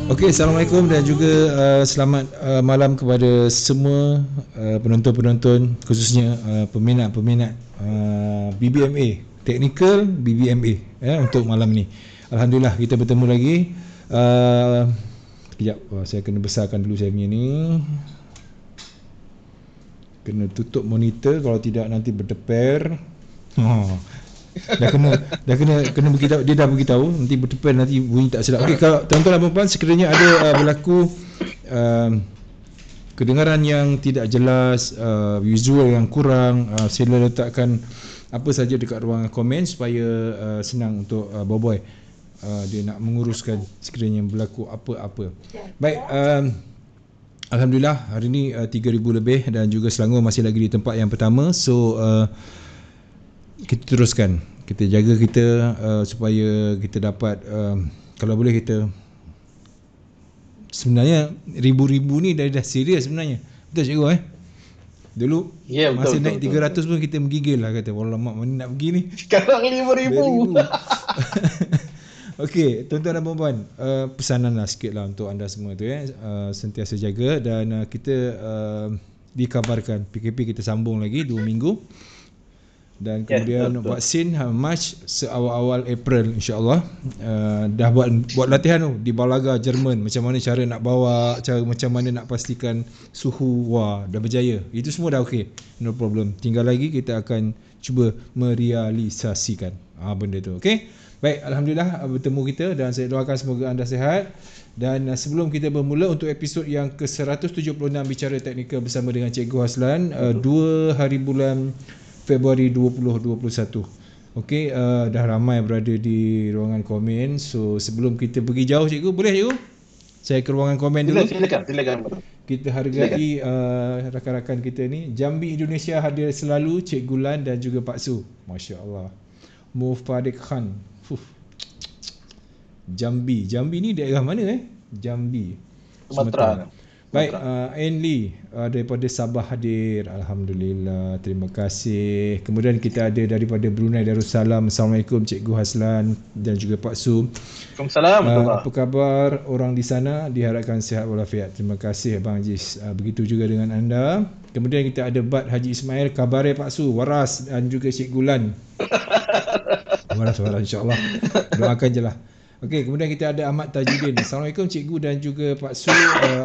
Okey, Assalamualaikum dan juga selamat malam kepada semua penonton-penonton, khususnya peminat-peminat BBMA, Technical BBMA untuk malam ni. Alhamdulillah kita bertemu lagi. Sekejap, saya kena besarkan dulu saya punya ni. Kena tutup monitor, kalau tidak nanti berdeper. dah kena beritahu, dia dah beritahu nanti bertepan, nanti bunyi tak sedap. Okey, kalau tuan-tuan dan puan-puan sekiranya ada berlaku kedengaran yang tidak jelas, visual yang kurang, sila letakkan apa saja dekat ruangan komen supaya senang untuk Boboy dia nak menguruskan sekiranya berlaku apa-apa. Baik, alhamdulillah hari ni 3,000 lebih dan juga Selangor masih lagi di tempat yang pertama. So kita teruskan, kita jaga kita supaya kita dapat kalau boleh kita, sebenarnya ribu-ribu ni dah serius sebenarnya, betul cikgu dulu masa naik 300 pun kita menggigil lah, kata alamak mana nak pergi ni, sekarang 5,000. Okey, tuan-tuan dan puan-puan, pesanan lah sikit lah untuk anda semua tu sentiasa jaga dan kita dikabarkan PKP kita sambung lagi 2 minggu. Dan kemudian vaksin Mac seawal-awal April insya-Allah. Dah buat latihan tu di Balaga Jerman, macam mana cara nak bawa, cara macam mana nak pastikan suhu, dah berjaya. Itu semua dah okey, no problem. Tinggal lagi kita akan cuba merealisasikan benda tu. Okey, baik, alhamdulillah bertemu kita dan saya doakan semoga anda sihat. Dan sebelum kita bermula untuk episod yang ke-176 Bicara Teknikal bersama dengan Cikgu Haslan, 2 hari bulan Februari 2021. Okey, dah ramai berada di ruangan komen. So sebelum kita pergi jauh cikgu, boleh cikgu? Saya ke ruangan komen dulu. Silakan. Kita hargai rakan-rakan kita ni. Jambi Indonesia hadir selalu, Cikgu Lan dan juga Pak Su. Masya-Allah. Mufadik Khan. Jambi ni daerah mana Jambi, Sumatera. Baik, Anne Lee daripada Sabah hadir. Alhamdulillah, terima kasih. Kemudian kita ada daripada Brunei Darussalam. Assalamualaikum Cikgu Haslan dan juga Pak Su. Waalaikumsalam. Apa khabar orang di sana? Diharapkan sihat walafiat. Terima kasih Abang Aziz. Begitu juga dengan anda. Kemudian kita ada Bad Haji Ismail. Khabar Pak Su, waras, dan juga Cikgu Lan. Waras insya-Allah. Doakan je lah. Okey, kemudian kita ada Ahmad Tajuddin. Assalamualaikum Cikgu dan juga Pak Su.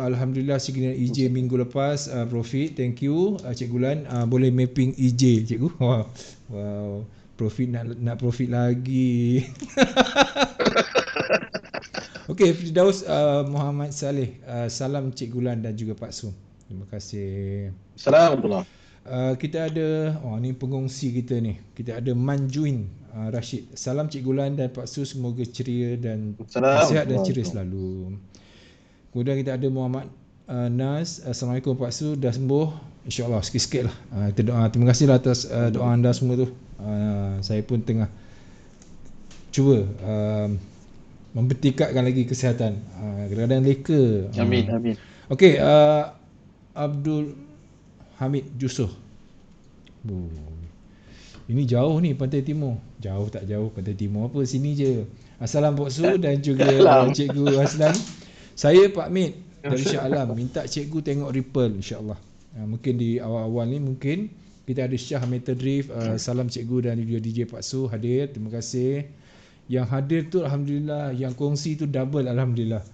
Alhamdulillah signal EJ minggu lepas profit. Thank you Cikgu Lan. Boleh mapping EJ Cikgu. Wow. Profit nak profit lagi. Okey, Firdaus Muhammad Saleh. Salam Cikgu Lan dan juga Pak Su. Terima kasih. Assalamualaikum. Kita ada ni pengongsi kita ni. Kita ada Manjuin Rashid. Salam Cikgu Lan dan Pak Su, semoga ceria dan sihat dan ceria selalu. Kemudian kita ada Muhammad Nas. Assalamualaikum Pak Su, dah sembuh insya-Allah, sikit-sikit lah. Kita doa, terima kasih lah atas doa anda semua tu. Saya pun tengah cuba mempertingkatkan lagi kesihatan. Kadang-kadang leka. Amin. Okey, Abdul Hamid Jusoh. Ini jauh ni Pantai Timur. Jauh tak jauh, Pantai Timur apa, sini je. Assalamualaikum Pak Su dan juga Cikgu Haslan. Saya Pak Mit dari Shah Alam. Minta cikgu tengok Ripple insya-Allah. Mungkin di awal-awal ni mungkin kita ada Syah Metal Drift. Salam cikgu dan juga DJ Pak Su hadir. Terima kasih. Yang hadir tu alhamdulillah, yang kongsi tu double alhamdulillah.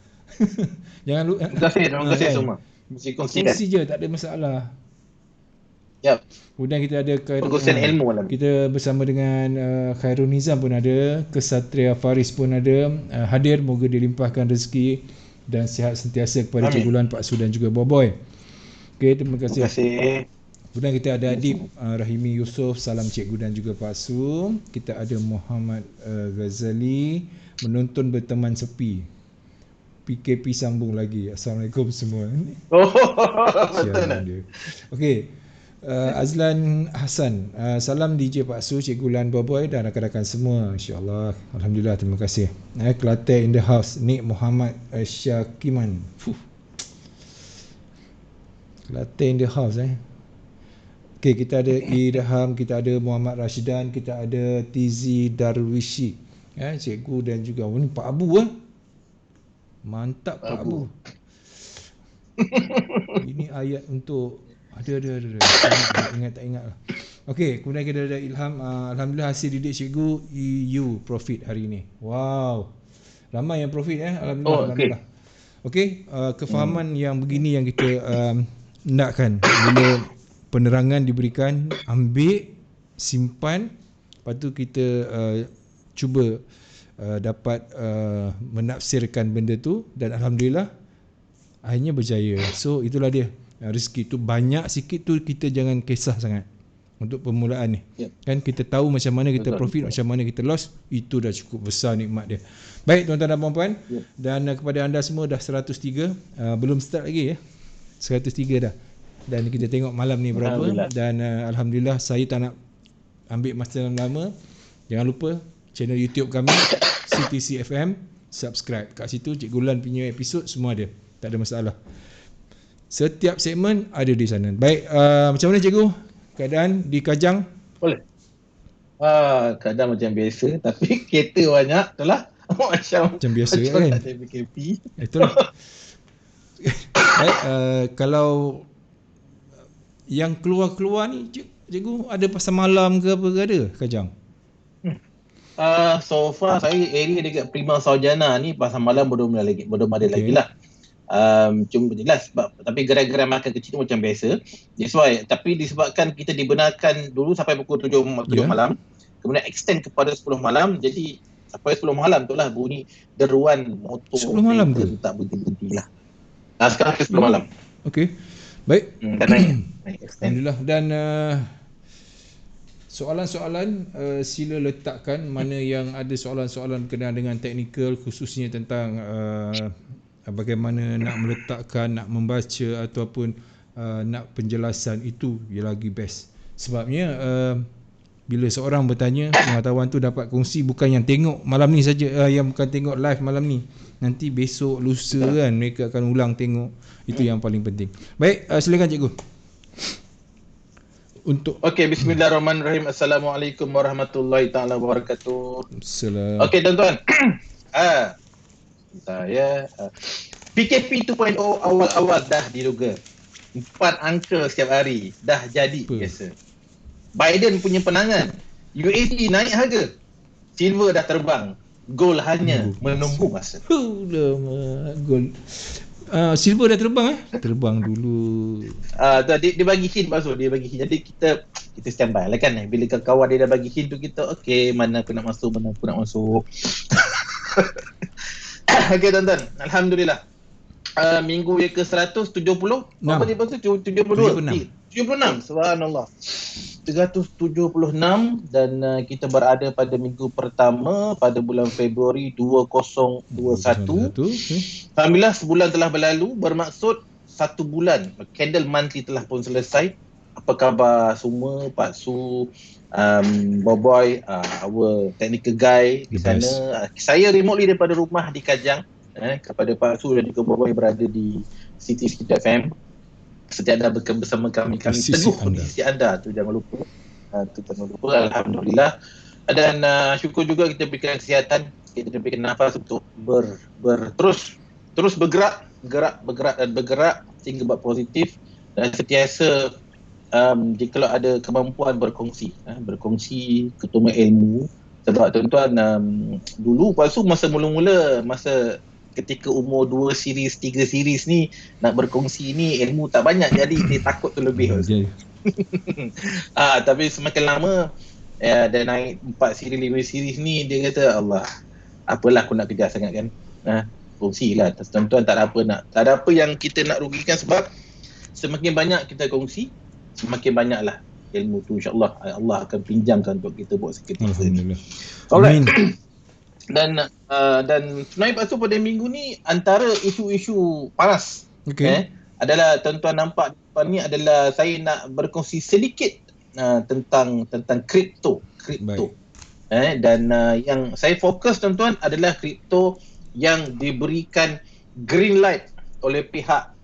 Jangan lupa. Terima kasih semua. Kongsi je, tak ada masalah. Yap. Kemudian kita ada perkongsian ilmu lah. Kita bersama dengan Khairul Nizam pun ada, Kesatria Faris pun ada hadir. Moga dilimpahkan rezeki dan sihat sentiasa kepada Cikgu Lan, Pak Su dan juga Boboy. Okey, terima kasih. Terima kasih. Kemudian kita ada Adib Rahimi Yusof. Salam Cikgu dan juga Pak Su. Kita ada Muhammad Ghazali. Menonton berteman sepi. PKP sambung lagi. Assalamualaikum semua. Betul. Okey. Azlan Hassan. Salam DJ Pak Su, Cikgu Lan, Boboy dan rakan-rakan semua. InsyaAllah. Alhamdulillah, terima kasih. Kelantan in the house. Nik Muhammad Syakiman. Kelantan in the house Okey, kita ada Idham, kita ada Muhammad Rashidan, kita ada Tizi Darwishi. Cikgu dan juga ni Pak Abu Mantap Pak Abu. Ini ayat untuk ada. Tak ingat lah. Okey, kemudian kita ada Ilham. Alhamdulillah hasil didik cikgu EU profit hari ini. Wow. Ramai yang profit Alhamdulillah. Okey, kefahaman yang begini yang kita nakkan. Bila penerangan diberikan, ambil, simpan, lepas tu kita cuba dapat menafsirkan benda tu dan alhamdulillah akhirnya berjaya. So itulah dia. Rezeki tu banyak sikit tu kita jangan kisah sangat untuk permulaan ni. Kan kita tahu macam mana kita profit, macam mana kita loss, itu dah cukup besar nikmat dia. Baik tuan-tuan dan puan-puan, dan kepada anda semua dah 103, belum start lagi ya. 103 dah. Dan kita tengok malam ni berapa dan alhamdulillah saya tak nak ambil masa lama. Jangan lupa channel YouTube kami CTC FM, subscribe. Kat situ Cikgu Lan punya episod semua ada. Tak ada masalah. Setiap segmen ada di sana. Baik, macam mana cikgu? Keadaan di Kajang? Boleh. Keadaan macam biasa tapi kereta banyak itulah. Macam biasa kan? Tak ada PKP. Itulah. Baik, kalau yang keluar-keluar ni cikgu ada pasal malam ke apa ke ada Kajang? So far saya area dekat Prima Saujana ni pasal malam belum ada lagi lah. Cuma jelas sebab tapi gerai-gerai makan kecil tu macam biasa. That's why, tapi disebabkan kita dibenarkan dulu sampai pukul 7 malam, kemudian extend kepada 10 malam, jadi sampai 10 malam tu lah bunyi deruan motor 10 malam tu tak berhenti lah. Sekarang 10 malam. Okey. Baik. Naik extend. Alhamdulillah. Dan soalan-soalan sila letakkan mana yang ada soalan-soalan berkenaan dengan teknikal, khususnya tentang bagaimana nak meletakkan, nak membaca ataupun nak penjelasan, itu yang lagi best. Sebabnya bila seorang bertanya, pengetahuan tu dapat kongsi, bukan yang tengok malam ni saja, yang bukan tengok live malam ni. Nanti besok, lusa kan mereka akan ulang tengok. Itu yang paling penting. Baik, silakan cikgu. Okey, bismillahirrahmanirrahim. Assalamualaikum warahmatullahi taala wabarakatuh. Assalamualaikum. Okey tuan-tuan. Saya PKP 2.0 awal-awal dah diduga. 4 angka setiap hari dah jadi biasa. Biden punya penangan, USD naik harga, silver dah terbang, gold hanya menunggu masa. Gold. Silver dah terbang terbang dulu. Dia bagi hint pasal dia bagi hint. Jadi kita standby lah kan. Bila kawan dia dah bagi hint tu kita okey, mana aku nak masuk, mana aku nak masuk. Okey tuan-tuan, alhamdulillah. Minggu yang ke-170 apa dia pasal 72 76, subhanallah. 376 dan kita berada pada minggu pertama pada bulan Februari 2021. Alhamdulillah sebulan telah berlalu, bermaksud 1 bulan candle monthly telah pun selesai. Apa khabar semua, Pak Su, Boboy, our technical guy di sana. Saya remotely daripada rumah di Kajang. Kepada Pak Su dan juga Boboy berada di City FM. Setiada bersama kami teguh di sisi anda tu jangan lupa. Alhamdulillah. Dan syukur juga kita berikan kesihatan, kita diberikan nafas untuk terus bergerak sehingga buat positif dan sentiasa jika ada kemampuan berkongsi ketemu ilmu. Sebab tuan-tuan dulu pasal masa mula-mula, masa ketika umur 2 series, 3 series ni nak berkongsi ni ilmu tak banyak, jadi dia takut terlebih. Tapi semakin lama dah naik 4 series, 5 series ni, dia kata Allah, apalah aku nak kejar sangat kan. Kongsilah tuan-tuan, tak ada apa yang kita nak rugikan, sebab semakin banyak kita kongsi, semakin banyaklah ilmu tu, insya-Allah Allah akan pinjamkan untuk kita buat seketika. Alhamdulillah. Alright. Dan sebenarnya pasal pada minggu ni antara isu-isu panas adalah tuan-tuan nampak depan ni adalah saya nak berkongsi sedikit tentang kripto. Dan yang saya fokus tuan-tuan adalah kripto yang diberikan green light oleh pihak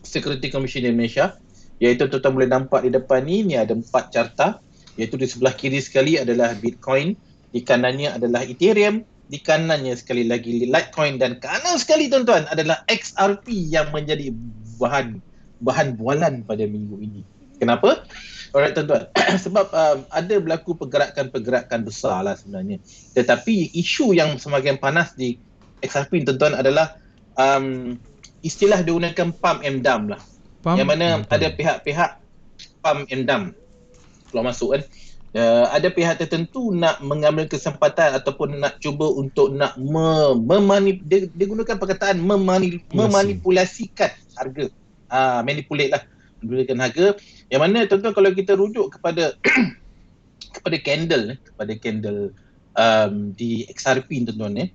Security Commission Indonesia, iaitu tuan-tuan boleh nampak di depan ni ada 4 carta, iaitu di sebelah kiri sekali adalah Bitcoin, di kanannya adalah Ethereum, di kanannya sekali lagi Litecoin, dan kanan sekali tuan-tuan adalah XRP yang menjadi bahan bualan pada minggu ini. Kenapa? Alright tuan-tuan. Sebab ada berlaku pergerakan besar lah sebenarnya. Tetapi isu yang semakin panas di XRP tuan-tuan adalah istilah digunakan pump and dump lah. Yang mana ada pihak-pihak pump and dump keluar masuk kan. Ada pihak tertentu nak mengambil kesempatan ataupun nak cuba untuk nak dia gunakan perkataan memanipulasikan harga. Manipulate lah, menggunakan harga. Yang mana tuan-tuan kalau kita rujuk kepada kepada candle di XRP tuan-tuan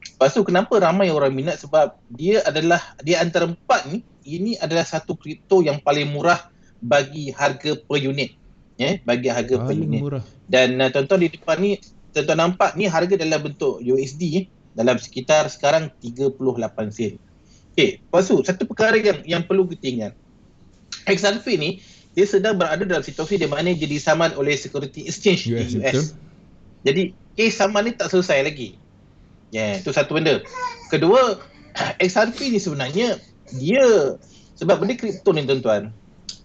Lepas tu kenapa ramai orang minat, sebab dia antara empat ni, ini adalah satu kripto yang paling murah bagi harga per unit. Bagi harga per unit. Murah. Dan tuan-tuan di depan ni, tuan-tuan nampak ni harga dalam bentuk USD dalam sekitar sekarang 38 sen. Okey, lepas tu satu perkara yang perlu kita ingat. XRP ni dia sedang berada dalam situasi di mana dia disaman oleh Security Exchange di US. Betul. Jadi kes saman ni tak selesai lagi. Itu satu benda. Kedua, XRP ni sebenarnya dia, sebab benda kripto ni tuan-tuan,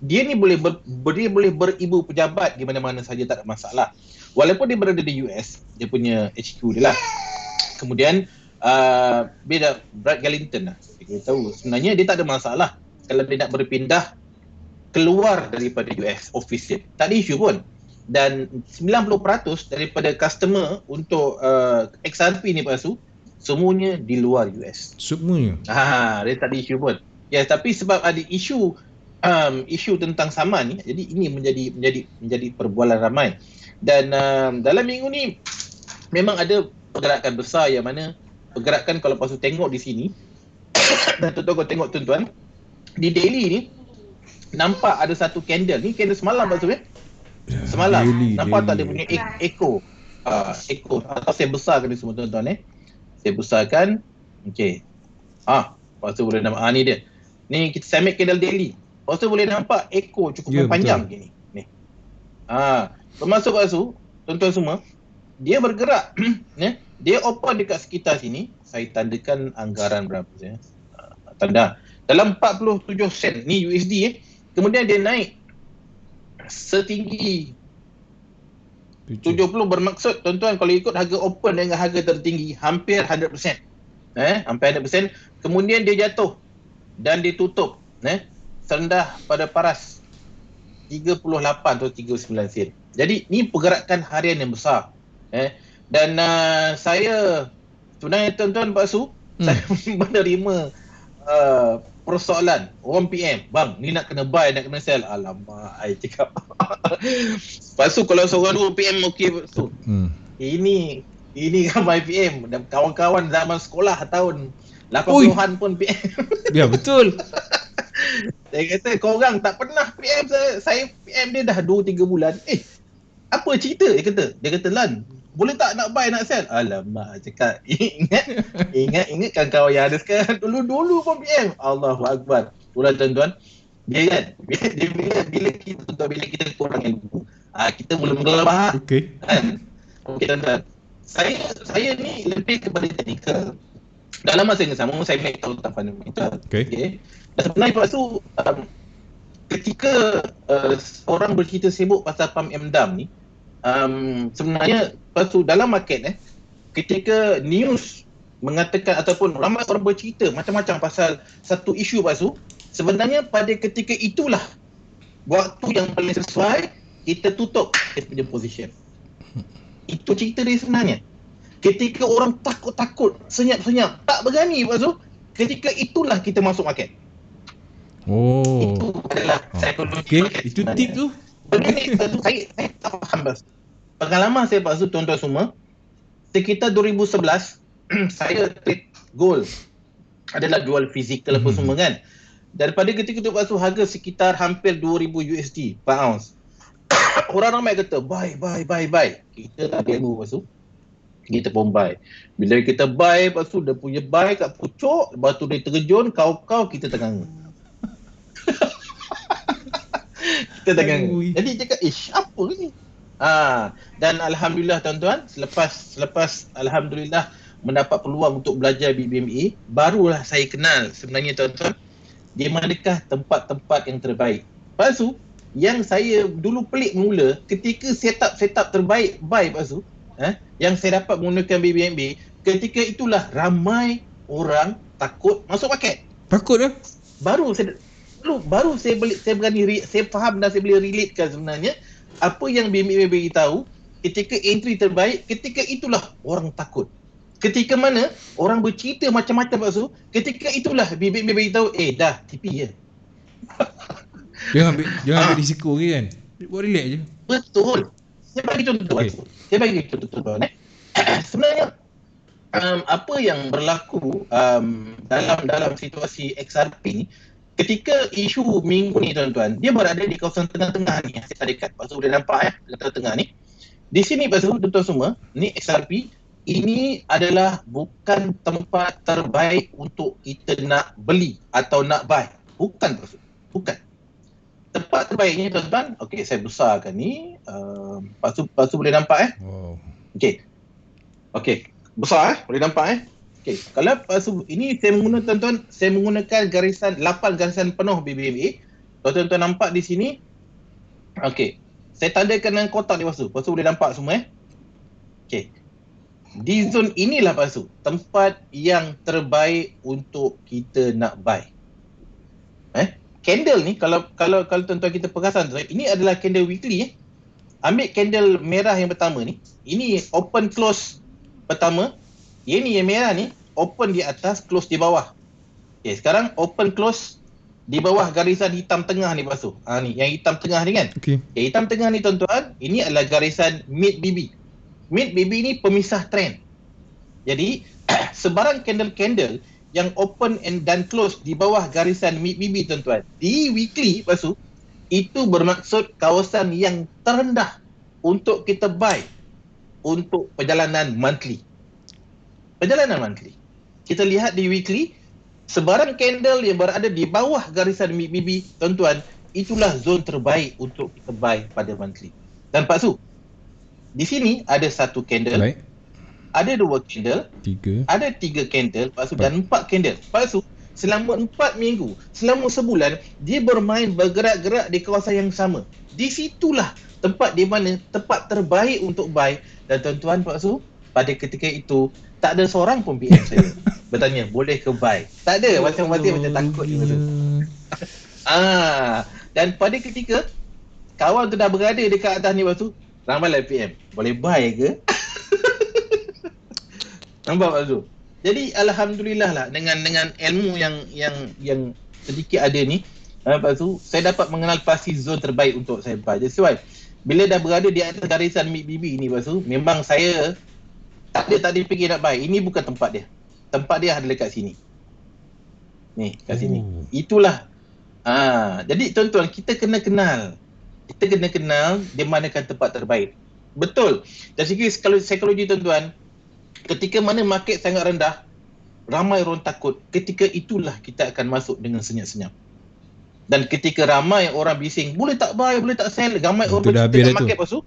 dia ni boleh beribu pejabat di mana-mana saja, tak ada masalah. Walaupun dia berada di US, dia punya HQ dia lah. Kemudian beda Brad Galinton lah. Kita tahu sebenarnya dia tak ada masalah kalau dia nak berpindah keluar daripada US office dia. Tak ada isu pun. Dan 90% daripada customer untuk XRP ni palsu, semuanya di luar US. Semuanya? Dia tak ada isu pun. Tapi sebab ada isu tentang saman ni, jadi ini menjadi perbualan ramai. Dan dalam minggu ni memang ada pergerakan besar, yang mana pergerakan kalau pasal tengok di sini dan tuan-tuan tengok tuan-tuan di daily ni, nampak ada satu candle ni, candle semalam maksudnya semalam nampak tak dia punya echo saya besarkan ni semua tuan-tuan saya besarkan. Okey, lepas tu boleh nampak ni dia ni, saya ambil candle daily. Lepas tu boleh nampak echo cukup panjang gini ni. Termasuk lepas tu tuan-tuan semua, dia bergerak dia open dekat sekitar sini. Saya tandakan anggaran berapa saya tanda dalam 47 sen ni USD. Kemudian dia naik setinggi 70, bermaksud tuan-tuan kalau ikut harga open dengan harga tertinggi hampir 100%. Hampir 100%. Kemudian dia jatuh dan ditutup serendah pada paras 38 atau 39 sen. Jadi ni pergerakan harian yang besar. Dan saya sebenarnya tuan-tuan palsu, saya menerima persoalan orang PM, bang ni nak kena buy, nak kena sell. Alamak, I cakap lepas tu kalau seorang dua PM okey, so ini ramai PM dan kawan-kawan zaman sekolah tahun 80-an pun PM. Ya betul. Saya kata korang tak pernah PM saya PM dia dah 2-3 bulan. Apa cerita? Dia kata Lan, boleh tak nak buy nak sell? Alamak, cakap ingatkan kau yang ada sekarang. Dulu pun PM. Allahu Akbar. Itulah tuan-tuan, dia kan bila kita kurang ilmu, kita mula-mula faham. Okey tuan-tuan, saya ni lebih kepada teknikal. Dalam masa yang sama saya make tahu tentang fundamental. Okey. Dan sebenarnya lepas tu ketika orang bercerita sibuk pasal pump and dump ni, sebenarnya lepas tu dalam market ketika news mengatakan ataupun ramai orang bercerita macam-macam pasal satu isu palsu, sebenarnya pada ketika itulah waktu yang paling sesuai kita tutup kita punya position. Itu cerita dia sebenarnya. Ketika orang takut-takut, senyap-senyap, tak berani palsu, ketika itulah kita masuk market. Itu adalah psikologi market. Itu tip tu. Benda ni saya tak faham palsu. Pengalaman saya palsu tuan-tuan semua, sekitar 2011 saya trade gold, adalah jual fizikal apa semua kan. Daripada ketika itu palsu harga sekitar hampir 2000 USD per ounce. Orang ramai kata buy. Kita tak ada ilmu palsu, kita pun buy. Bila kita buy palsu, dia punya buy kat pucuk, lepas tu dia terjun kau kita tengah kita tengah. Jadi cakap apa ni? Dan alhamdulillah tuan-tuan, selepas alhamdulillah mendapat peluang untuk belajar BBMA, barulah saya kenal sebenarnya tuan-tuan, di manakah tempat-tempat yang terbaik. Lepas tu, yang saya dulu pelik mula, ketika setup terbaik buy lepas tu, yang saya dapat menggunakan BBMA, ketika itulah ramai orang takut masuk market. Takut lah. Baru saya berani, saya faham dan saya boleh relatekan sebenarnya apa yang BBMA beritahu. Ketika entry terbaik, ketika itulah orang takut. Ketika mana orang bercerita macam-macam pasal, ketika itulah BBMA beritahu, dah TP je. Jangan ambil risiko ke kan. Buat relax je. Betul. Saya bagi contoh. Sebenarnya apa yang berlaku dalam situasi XRP ni, ketika isu minggu ni tuan-tuan, dia berada di kawasan tengah-tengah ni. Saya tak dekat, pasal boleh nampak tengah-tengah ni. Di sini pasal tuan-tuan semua, ni XRP, ini adalah bukan tempat terbaik untuk kita nak beli atau nak buy. Bukan. Tempat terbaiknya tuan-tuan, okey, saya besarkan ni. Lepas tu boleh nampak Wow. Okey. Besar boleh nampak Okey, kalau lepas tu ini saya menggunakan garisan 8 garisan penuh BBMA. Kalau tuan-tuan nampak di sini, okey. Saya tandakan dengan kotak di lepas tu boleh nampak semua Okey. Di zone inilah lepas tu tempat yang terbaik untuk kita nak buy. Candle ni kalau tuan-tuan kita perasan tu, ini adalah candle weekly Ambil candle merah yang pertama ni. Ini open close pertama. Yang yang merah ni open di atas, close di bawah. Okey, sekarang open close di bawah garisan hitam tengah ni lepas tu. Ni yang hitam tengah ni kan. Okey. Hitam tengah ni tuan-tuan, ini adalah garisan mid BB. Mid BB ni pemisah trend. Jadi sebarang candle-candle yang open dan close di bawah garisan mid BB tuan-tuan, di weekly lepas tu, itu bermaksud kawasan yang terendah untuk kita buy untuk perjalanan monthly. Kita lihat di weekly, sebarang candle yang berada di bawah garisan mid BB tuan-tuan, itulah zon terbaik untuk kita buy pada monthly. Dan Pak Su, di sini ada satu candle. Baik. Ada 2 candle, 3, ada 3 candle, Pak Su, dan 4 candle. Pak Su, selama 4 minggu, selama sebulan, dia bergerak-gerak di kawasan yang sama. Di situlah tempat di mana tempat terbaik untuk buy. Dan tuan-tuan Pak Su, pada ketika itu tak ada seorang pun PM saya bertanya boleh ke buy. Tak ada, macam takut gitu. Dan pada ketika kawan tu dah berada dekat atas ni Pak Su, ramailah PM, boleh buy ke? Nampak Pak Su? Jadi alhamdulillah lah dengan ilmu yang sedikit ada ni, Pak Su, saya dapat mengenal pasti zon terbaik untuk saya buy. That's why bila dah berada di atas garisan mid BB ni Pak Su, memang saya tak ada fikir nak buy. Ini bukan tempat dia. Tempat dia ada dekat sini. Ni, kat sini. Itulah. Jadi tuan-tuan, kita kena kenal di manakah tempat terbaik. Betul. Dari segi psikologi tuan-tuan, ketika mana market sangat rendah, ramai orang takut. Ketika itulah kita akan masuk dengan senyap-senyap. Dan ketika ramai orang bising, boleh tak buy, boleh tak sell, ramai orang bercerita market Pak Su.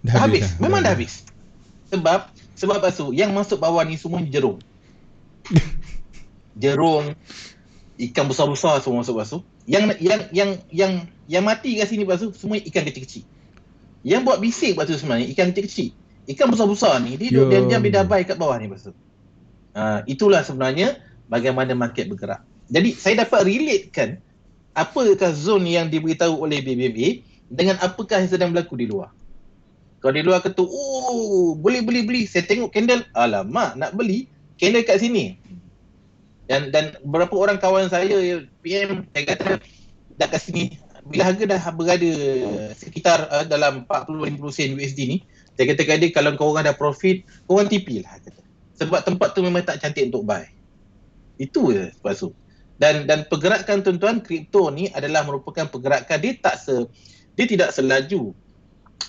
Dah habis. Memang dah habis. Sebab Pak Su, yang masuk bawah ni semua jerung. Ikan besar-besar semua masuk Pak Su. Yang mati kat sini Pak Su, semua ikan kecil-kecil. Yang buat bising Pak Su sebenarnya ikan kecil-kecil. Ikan besar-besar ni dia diam-diam dah buy kat bawah ni Pak Su. Itulah sebenarnya bagaimana market bergerak. Jadi saya dapat relatekan apakah zon yang diberitahu oleh BBMA dengan apakah yang sedang berlaku di luar. Kalau di luar kata, boleh beli. Saya tengok candle, alamak nak beli, candle kat sini. Dan beberapa orang kawan saya PM, saya kata dah kat sini, bila harga dah berada sekitar dalam 40-50 sen USD ni, saya kata kat dia, kalau korang dah profit, korang TP lah. Kata. Sebab tempat tu memang tak cantik untuk buy. Itu je Pak Su. Dan pergerakan tuan-tuan, kripto ni adalah merupakan pergerakan, dia tidak selaju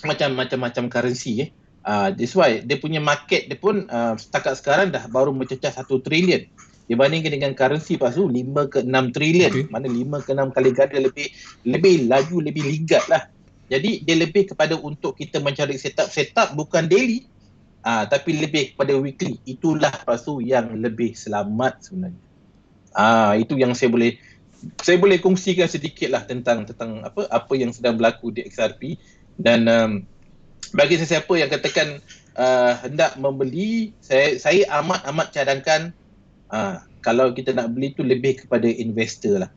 macam-macam currency That's why dia punya market dia pun setakat sekarang dah baru mencecah 1 trilion dibandingkan dengan currency Pak Su 5 ke 6 trilion. Mana 5 ke 6 kali ganda lebih laju, lebih ligat lah. Jadi dia lebih kepada untuk kita mencari setup bukan daily. tapi lebih kepada weekly. Itulah pasu yang lebih selamat sebenarnya. Itu yang saya boleh kongsikan sedikit lah tentang apa yang sedang berlaku di XRP. Dan bagi sesiapa yang katakan hendak membeli, saya amat cadangkan kalau kita nak beli tu lebih kepada investor lah.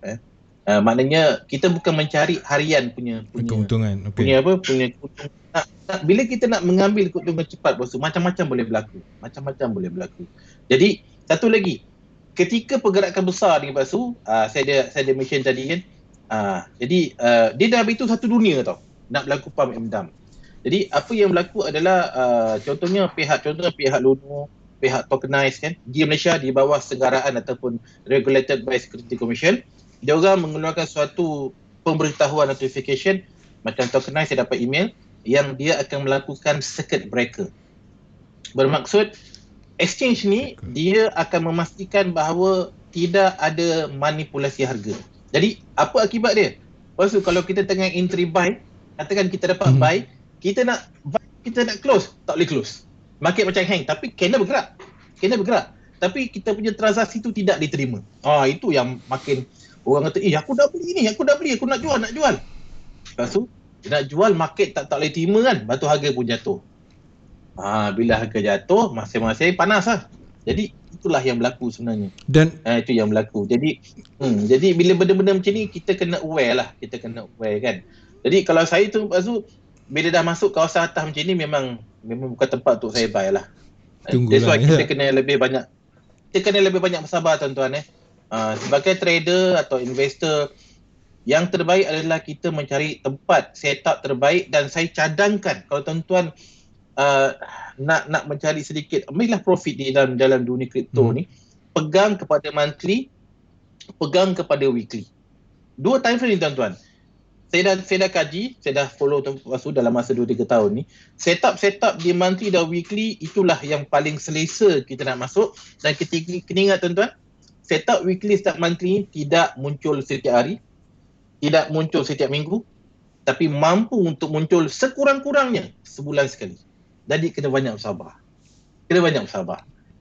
Maknanya kita bukan mencari harian punya keuntungan. Punya keuntungan. Bila kita nak mengambil keuntungan cepat, bos, macam-macam boleh berlaku. Jadi satu lagi, ketika pergerakan besar ni, Pasu, saya ada mention tadi kan, jadi dia dah itu satu dunia tau nak berlaku pump and dump. Jadi apa yang berlaku adalah contohnya pihak Luno, pihak tokenized kan di Malaysia di bawah senggaraan ataupun regulated by Security Commission, dia orang mengeluarkan suatu pemberitahuan notification macam tokenized. Saya dapat email yang dia akan melakukan circuit breaker. Bermaksud exchange ni dia akan memastikan bahawa tidak ada manipulasi harga. Jadi apa akibat dia? Lepas tu kalau kita tengah entry buy, katakan kita dapat buy, kita nak close, tak boleh close. Market macam hang, tapi candle bergerak. Tapi kita punya transaksi tu tidak diterima. Itu yang makin orang kata, aku dah beli, aku nak jual. Lepas tu nak jual, market tak boleh terima kan, lepas tu harga pun jatuh. Bila harga jatuh, masing-masing panas lah. Jadi itulah yang berlaku sebenarnya. Dan itu yang berlaku. Jadi bila benda-benda macam ni, kita kena aware kan. Jadi kalau saya tu, lepas tu bila dah masuk kawasan atas macam ni, memang bukan tempat untuk saya buy lah. That's why kita kena lebih banyak bersabar, tuan-tuan. Sebagai trader atau investor, yang terbaik adalah kita mencari tempat setup terbaik. Dan saya cadangkan kalau tuan-tuan nak mencari sedikit, ambillah profit di dalam dunia kripto ni, pegang kepada monthly, pegang kepada weekly. Dua time frame ni, tuan-tuan. Saya dah kaji, saya dah follow dalam masa 2-3 tahun ni. Setup di monthly dan weekly, itulah yang paling selesa kita nak masuk. Dan kena ingat, tuan-tuan, setup weekly, setup monthly tidak muncul setiap hari, tidak muncul setiap minggu, tapi mampu untuk muncul sekurang-kurangnya sebulan sekali. Jadi kena banyak bersabar.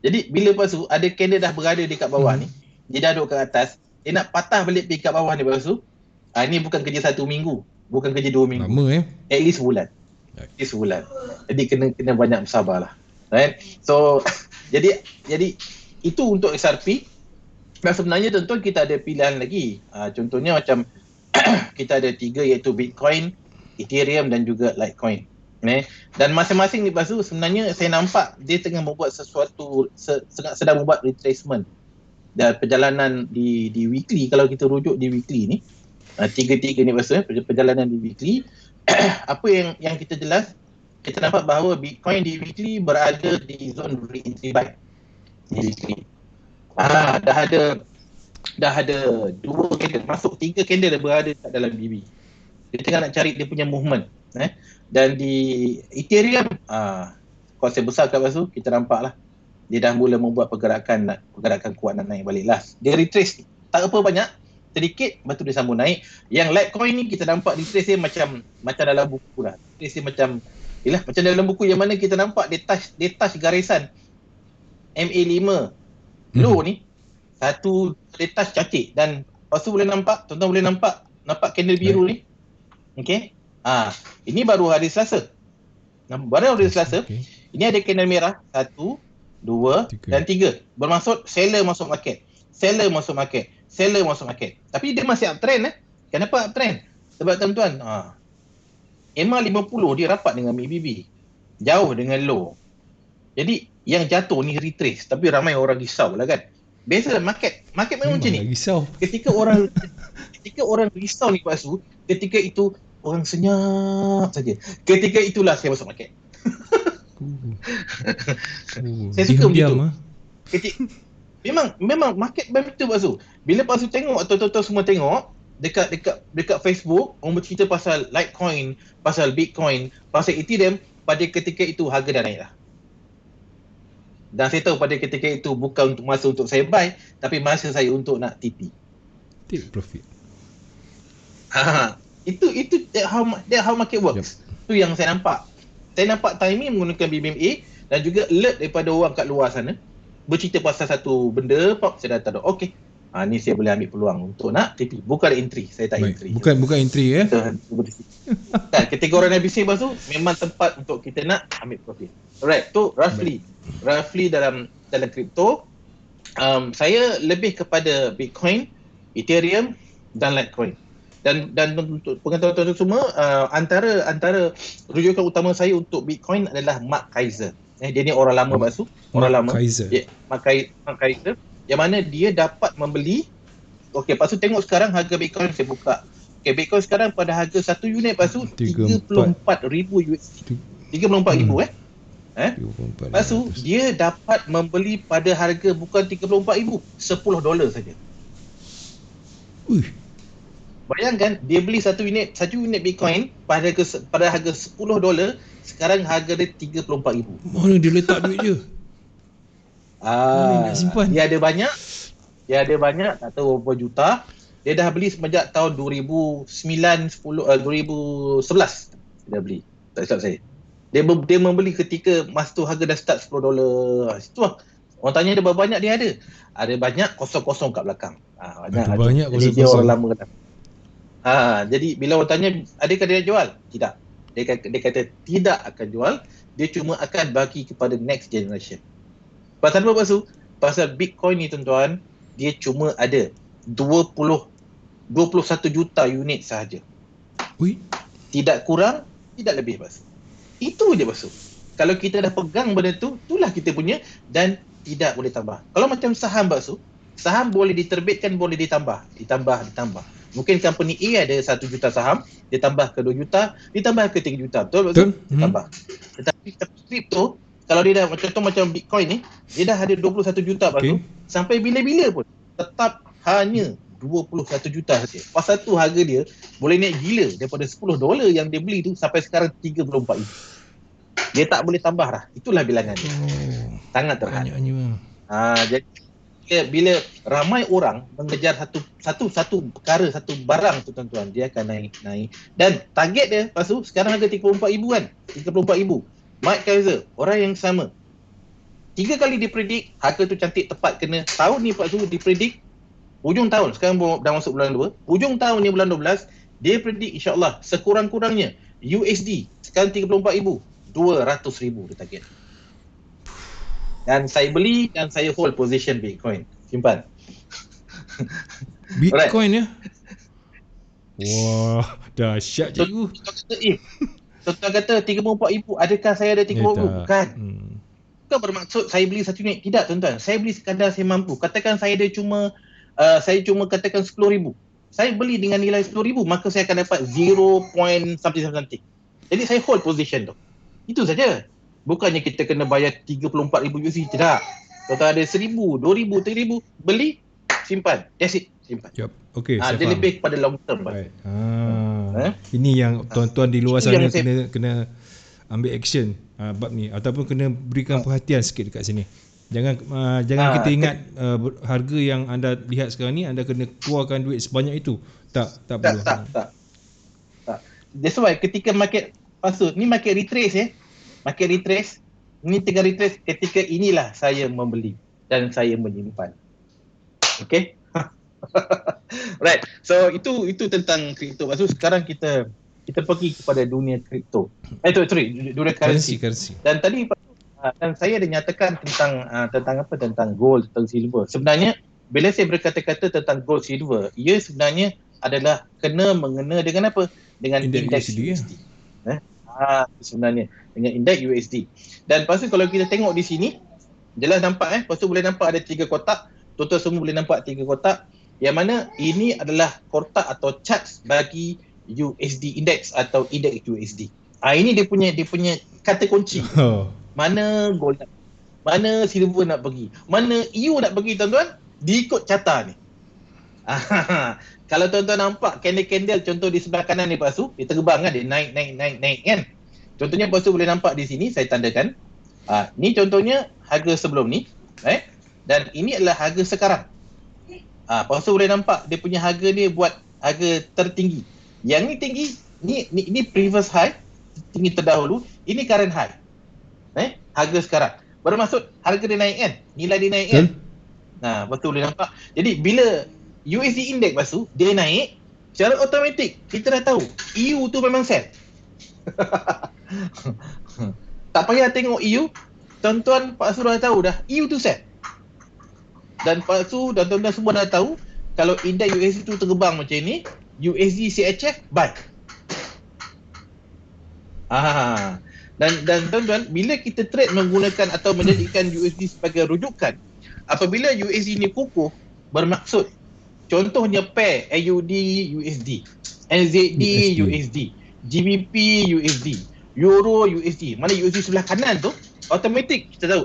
Jadi bila lepas tu ada candle dah berada dekat bawah ni, dia dah duduk kat atas, dia nak patah balik pergi kat bawah ni, lepas tu ini bukan kerja 1 minggu, bukan kerja 2 minggu. Lama At least sebulan. Jadi kena banyak bersabar lah. Right? So jadi itu untuk XRP. Dan sebenarnya, tuan-tuan, kita ada pilihan lagi. Contohnya macam kita ada 3, iaitu Bitcoin, Ethereum dan juga Litecoin. Dan masing-masing ni, lepas tu sebenarnya saya nampak dia tengah membuat sesuatu, sedang membuat retracement. Dan perjalanan di weekly, kalau kita rujuk di weekly ni, tiga-tiga ni, lepas tu perjalanan di weekly, apa yang kita jelas, kita nampak bahawa Bitcoin di weekly berada di zone re-entry buy di weekly. Dah ada 2 candle, masuk 3 candle dah berada kat dalam BB. Kita tengah nak cari dia punya movement. Dan di Ethereum, kuasa besar kat lepas tu, kita nampak lah dia dah mula membuat pergerakan kuat nak naik balik lah. Dia retrace tak apa banyak, sedikit, lepas tu dia sambung naik. Yang Litecoin ni kita nampak retrace dia macam dalam buku lah. Retrace dia macam dalam buku yang mana kita nampak dia touch garisan MA5 low ni, satu dia touch cacik. Dan lepas tu tuan-tuan boleh nampak candle biru ni. Okay. Ini baru hari Selasa. Ini ada candle merah 1, 2 dan 3. Bermaksud seller masuk market. Tapi dia masih uptrend. Kenapa uptrend? Sebab, tuan-tuan, MA50 dia rapat dengan MACD, jauh dengan low. Jadi yang jatuh ni retrace, tapi ramai orang risau lah kan. Biasa market memang macam ni. Ketika orang risau ni, lepas tu ketika itu orang senyap saja. Ketika itulah saya masuk market. Saya suka begitu. Memang market begitu, lepas tu. Bila lepas tu tengok, atau semua tengok dekat Facebook, orang bercerita pasal Litecoin, pasal Bitcoin, pasal Ethereum, pada ketika itu harga dah naik lah. Dan saya tahu pada ketika itu bukan untuk masa untuk saya buy, tapi masa saya untuk nak TP. Take profit. Itu how market works. Itu yang saya nampak. Saya nampak timing menggunakan BBMA, dan juga alert daripada orang kat luar sana bercerita pasal satu benda, pop, saya dah tahu. Okey. Ni saya boleh ambil peluang untuk nak TP. Bukan entry, saya tak entry. Bukan entry ya. Kan, ketika orang dah bising lepas tu, memang tempat untuk kita nak ambil profit. Alright, tu roughly dalam kripto. Saya lebih kepada Bitcoin, Ethereum dan Litecoin. Dan untuk pengetahuan semua, antara rujukan utama saya untuk Bitcoin adalah Mark Kaiser. Dia ni orang lama Baksu, orang lama. Kaiser. Ya, Mark Kaiser, yang mana dia dapat membeli. Okey, lepas tu tengok sekarang harga Bitcoin, saya buka. Okey, Bitcoin sekarang pada harga 1 unit Baksu 34,000 USD. 34,000 Lepas tu dia dapat membeli pada harga bukan 34,000, $10 saja. Bayangkan dia beli satu unit Bitcoin pada harga $10, sekarang harga dia 34,000. Mana dia letak duit dia? Nak simpan. Dia ada banyak, tak tahu berapa juta. Dia dah beli semenjak tahun 2011 dia dah beli. Tak silap saya. Dia membeli ketika masa tu harga dah start $10. Situ lah. Orang tanya dia berapa banyak dia ada. Ada banyak kosong-kosong kat belakang. Banyak jadi kosong-kosong. Dia orang lama kata. Jadi bila orang tanya adakah dia jual? Tidak. Dia kata tidak akan jual. Dia cuma akan bagi kepada next generation. Pasal apa Pak Su? Pasal Bitcoin ni tuan-tuan, dia cuma ada 21 juta unit sahaja. Tidak kurang, tidak lebih Pak Su. Itu je Pak Su. Kalau kita dah pegang benda tu, itulah kita punya dan tidak boleh tambah. Kalau macam saham Pak Su, saham boleh diterbitkan, boleh ditambah. Mungkin company A ada 1 juta saham, dia tambah ke 2 juta, ditambah ke 3 juta. Betul? Ditambah. Tetapi kripto, kalau dia dah contoh macam Bitcoin ni, dia dah ada 21 juta Pak Su. Sampai bila-bila pun tetap hanya 21 juta saja. Pasal tu harga dia boleh naik gila daripada $10 yang dia beli tu sampai sekarang 34,000. Dia tak boleh tambah dah. Itulah bilangan dia. Sangat terhad. Jadi bila ramai orang mengejar satu perkara, satu barang tu tuan-tuan, dia akan naik. Dan target dia lepas tu sekarang harga 34,000 kan. 34,000. Mike Kaiser, orang yang sama. 3 kali dipredik, harga tu cantik tepat kena. Tahun ni Pak Su dipredik hujung tahun, sekarang dah masuk bulan 2. Hujung tahun ni bulan 12, dia predik insya-Allah sekurang-kurangnya USD sekarang 34,000, 200,000 dia target. Dan saya beli dan saya hold position Bitcoin. Simpan. Bitcoin ya? Wah, dahsyat cikgu. Tuan kata 34,000, adakah saya ada 34,000? Bukan. Bukan bermaksud saya beli satu unit. Tidak tuan-tuan. Saya beli sekadar saya mampu. Katakan saya cuma katakan 10,000. Saya beli dengan nilai 10,000, maka saya akan dapat 0.something. Jadi saya hold position tu. Itu saja. Bukannya kita kena bayar 34,000 USD. Tidak. Tuan-tuan ada 1,000, 2,000, 3,000, beli, simpan. That's it. Simpan. Yep. Okay, dia faham. Lebih kepada long term. Right. Ini yang tuan-tuan di luar sana kena ambil action bab ni, ataupun kena berikan perhatian sikit dekat sini. Jangan kita ingat harga yang anda lihat sekarang ni anda kena keluarkan duit sebanyak itu. Tak perlu. Tak. That's why ketika market pasut, ni market retrace Market retrace, ni tengah retrace, ketika inilah saya membeli dan saya menyimpan. Okay? Right. So itu tentang kripto. Maksud sekarang kita pergi kepada dunia kripto. Dunia currency. Dan tadi dan saya ada nyatakan tentang gold, tentang silver. Sebenarnya bila saya berkata-kata tentang gold, silver, ia sebenarnya adalah mengena dengan apa? Dengan indeks USD. Sebenarnya dengan indeks USD. Dan lepas tu kalau kita tengok di sini, jelas nampak lepas tu boleh nampak ada 3 kotak. Total semua boleh nampak 3 kotak. Yang mana ini adalah kotak atau charts bagi USD index atau indeks USD. Ini dia punya kata kunci. Mana gold nak, mana silver nak pergi, mana EU nak pergi tuan-tuan, diikut carta ni. Kalau tuan-tuan nampak candle contoh di sebelah kanan ni Pak Su, dia terbang kan, dia naik kan. Contohnya Pak Su boleh nampak di sini, saya tandakan. Ni contohnya harga sebelum ni, right? Dan ini adalah harga sekarang. Pak Su boleh nampak dia punya harga ni buat harga tertinggi. Yang ni tinggi, ni previous high, tinggi terdahulu, ini current high. Harga sekarang. Bermaksud harga dia naik kan? Nilai dia naik kan? Lepas tu boleh nampak. Jadi bila USD index lepas tu dia naik, secara automatik kita dah tahu EU tu memang sell. Tak payah tengok EU, tuan-tuan Pak Su dah tahu dah EU tu sell. Dan Pak Su dan tuan-tuan semua dah tahu kalau indeks USD tu terbang macam ni, USD CHF buy. Dan tuan-tuan, bila kita trade menggunakan atau menjadikan USD sebagai rujukan, apabila USD ni kukuh, bermaksud contohnya pair AUD USD, NZD USD, GBP USD, Euro USD, mana USD sebelah kanan tu, automatik kita tahu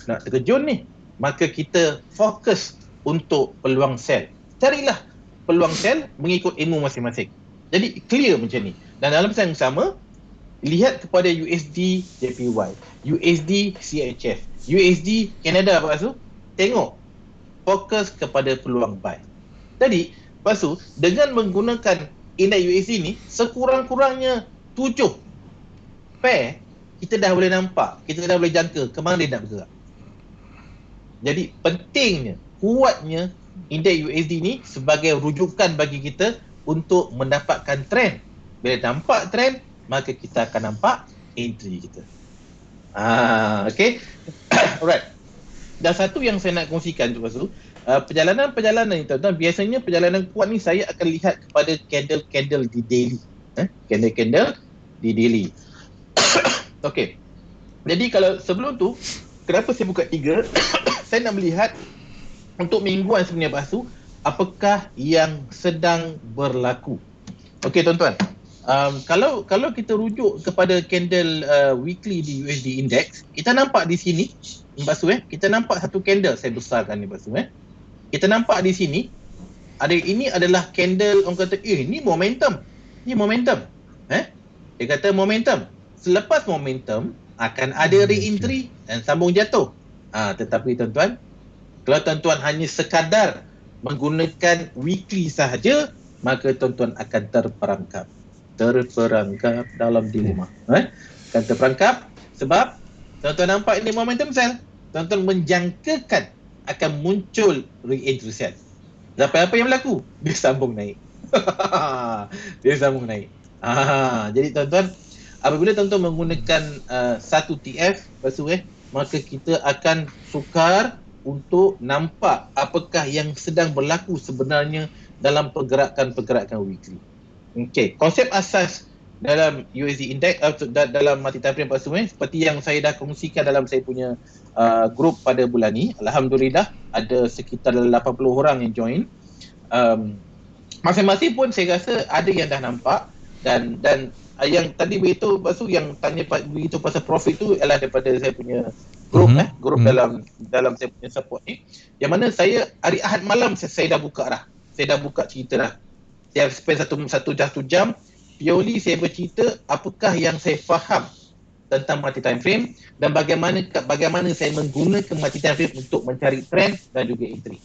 nak terkejut ni, maka kita fokus untuk peluang sell. Carilah peluang sell mengikut ilmu masing-masing. Jadi clear macam ni. Dan dalam masa yang sama, lihat kepada USD JPY, USD CHF, USD Canada Pak Su, tengok, fokus kepada peluang buy. Jadi, Pak Su, dengan menggunakan indeks USD ni, sekurang-kurangnya 7 pair, kita dah boleh nampak, kita dah boleh jangka ke mana dia nak bergerak. Jadi, pentingnya, kuatnya indeks USD ni sebagai rujukan bagi kita untuk mendapatkan trend. Bila nampak trend, maka kita akan nampak entry kita. Okay. Alright. Dan satu yang saya nak kongsikan tu Pak Su, perjalanan ni tuan-tuan, biasanya perjalanan kuat ni saya akan lihat kepada candle-candle di daily. Candle-candle di daily. Okay. Jadi kalau sebelum tu, kenapa saya buka 3? Saya nak melihat untuk mingguan sebenarnya Pak Su, apakah yang sedang berlaku. Okay tuan-tuan. Kalau kita rujuk kepada candle weekly di USD index, kita nampak di sini Pak Su, kita nampak satu candle, saya besarkan ni Pak Su, kita nampak di sini ini adalah candle, orang kata ni momentum. Ni momentum. Dia kata momentum. Selepas momentum akan ada re-entry dan sambung jatuh. Tetapi tuan-tuan, kalau tuan-tuan hanya sekadar menggunakan weekly sahaja, maka tuan-tuan akan terperangkap dalam dilema. Akan terperangkap sebab tuan-tuan nampak ini momentum sell, tuan-tuan menjangkakan akan muncul re-entry sell. Tapi apa yang berlaku? Dia sambung naik. Jadi tuan-tuan, apabila tuan-tuan menggunakan satu TF, maka kita akan sukar untuk nampak apakah yang sedang berlaku sebenarnya dalam pergerakan weekly. Okey, konsep asas dalam USD index dalam multi time frame Pak Su, seperti yang saya dah kongsikan dalam saya punya grup pada bulan ni. Alhamdulillah ada sekitar 80 orang yang join. Masing-masing pun saya rasa ada yang dah nampak, dan yang tadi begitu Pak Su yang tanya begitu pasal profit tu ialah daripada saya punya grup dalam saya punya support ni, yang mana saya hari Ahad malam saya dah buka dah. Saya dah buka cerita dah. Saya spend satu jam purely saya bercerita apakah yang saya faham tentang multi time frame dan bagaimana saya menggunakan multi time frame untuk mencari trend dan juga entry.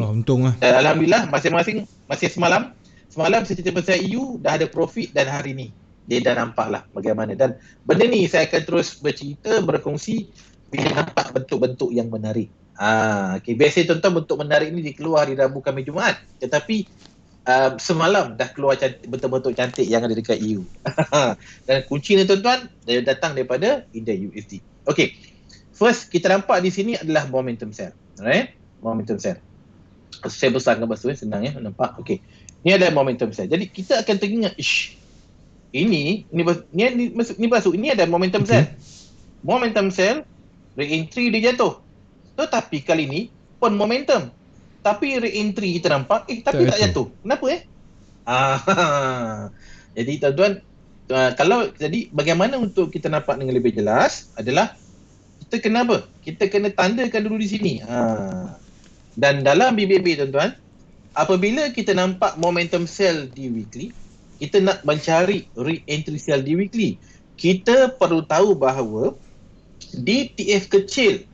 Untung lah. Dan alhamdulillah masing-masing masih semalam saya cerita pasal EU dah ada profit, dan hari ni dia dah nampak lah bagaimana, dan benda ni saya akan terus berkongsi bila nampak bentuk-bentuk yang menarik. Okay. Biasa tuan-tuan bentuk menarik ni dia keluar hari Rabu, Khamis, Jumaat, tetapi semalam dah keluar bentuk-bentuk cantik yang ada dekat EU. Dan kunci ni tuan-tuan dia datang daripada indeks USD. Okay, first kita nampak di sini adalah momentum sell. Alright, momentum sell. Saya besarkan basuh, senang nampak. Okay, ni adalah momentum sell. Jadi kita akan teringat, ini basuh, ini ada momentum sell. Momentum sell, re-entry dia jatuh. Tetapi kali ni pun momentum, tapi re-entry kita nampak tapi tak jatuh. Kenapa Jadi tuan-tuan, jadi bagaimana untuk kita nampak dengan lebih jelas adalah kita kena apa? Kita kena tandakan dulu di sini. Dan dalam BBB tuan-tuan, apabila kita nampak momentum sell di weekly, kita nak mencari re-entry sell di weekly, kita perlu tahu bahawa di TF kecil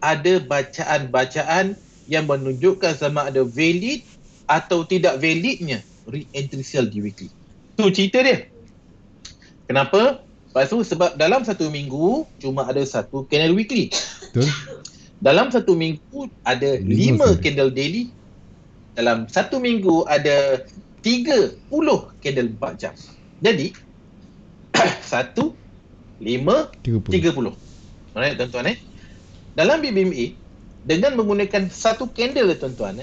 ada bacaan-bacaan yang menunjukkan sama ada valid atau tidak validnya re-entry sell di weekly. Tu cerita dia. Kenapa Lepas tu sebab dalam satu minggu cuma ada satu candle weekly. Betul. Dalam satu minggu ada 5 candle daily. Dalam satu minggu ada 30 candle 4 jam. Jadi 1, 5, 30. Alright tuan-tuan Dalam BBMA dengan menggunakan satu candle tuan-tuan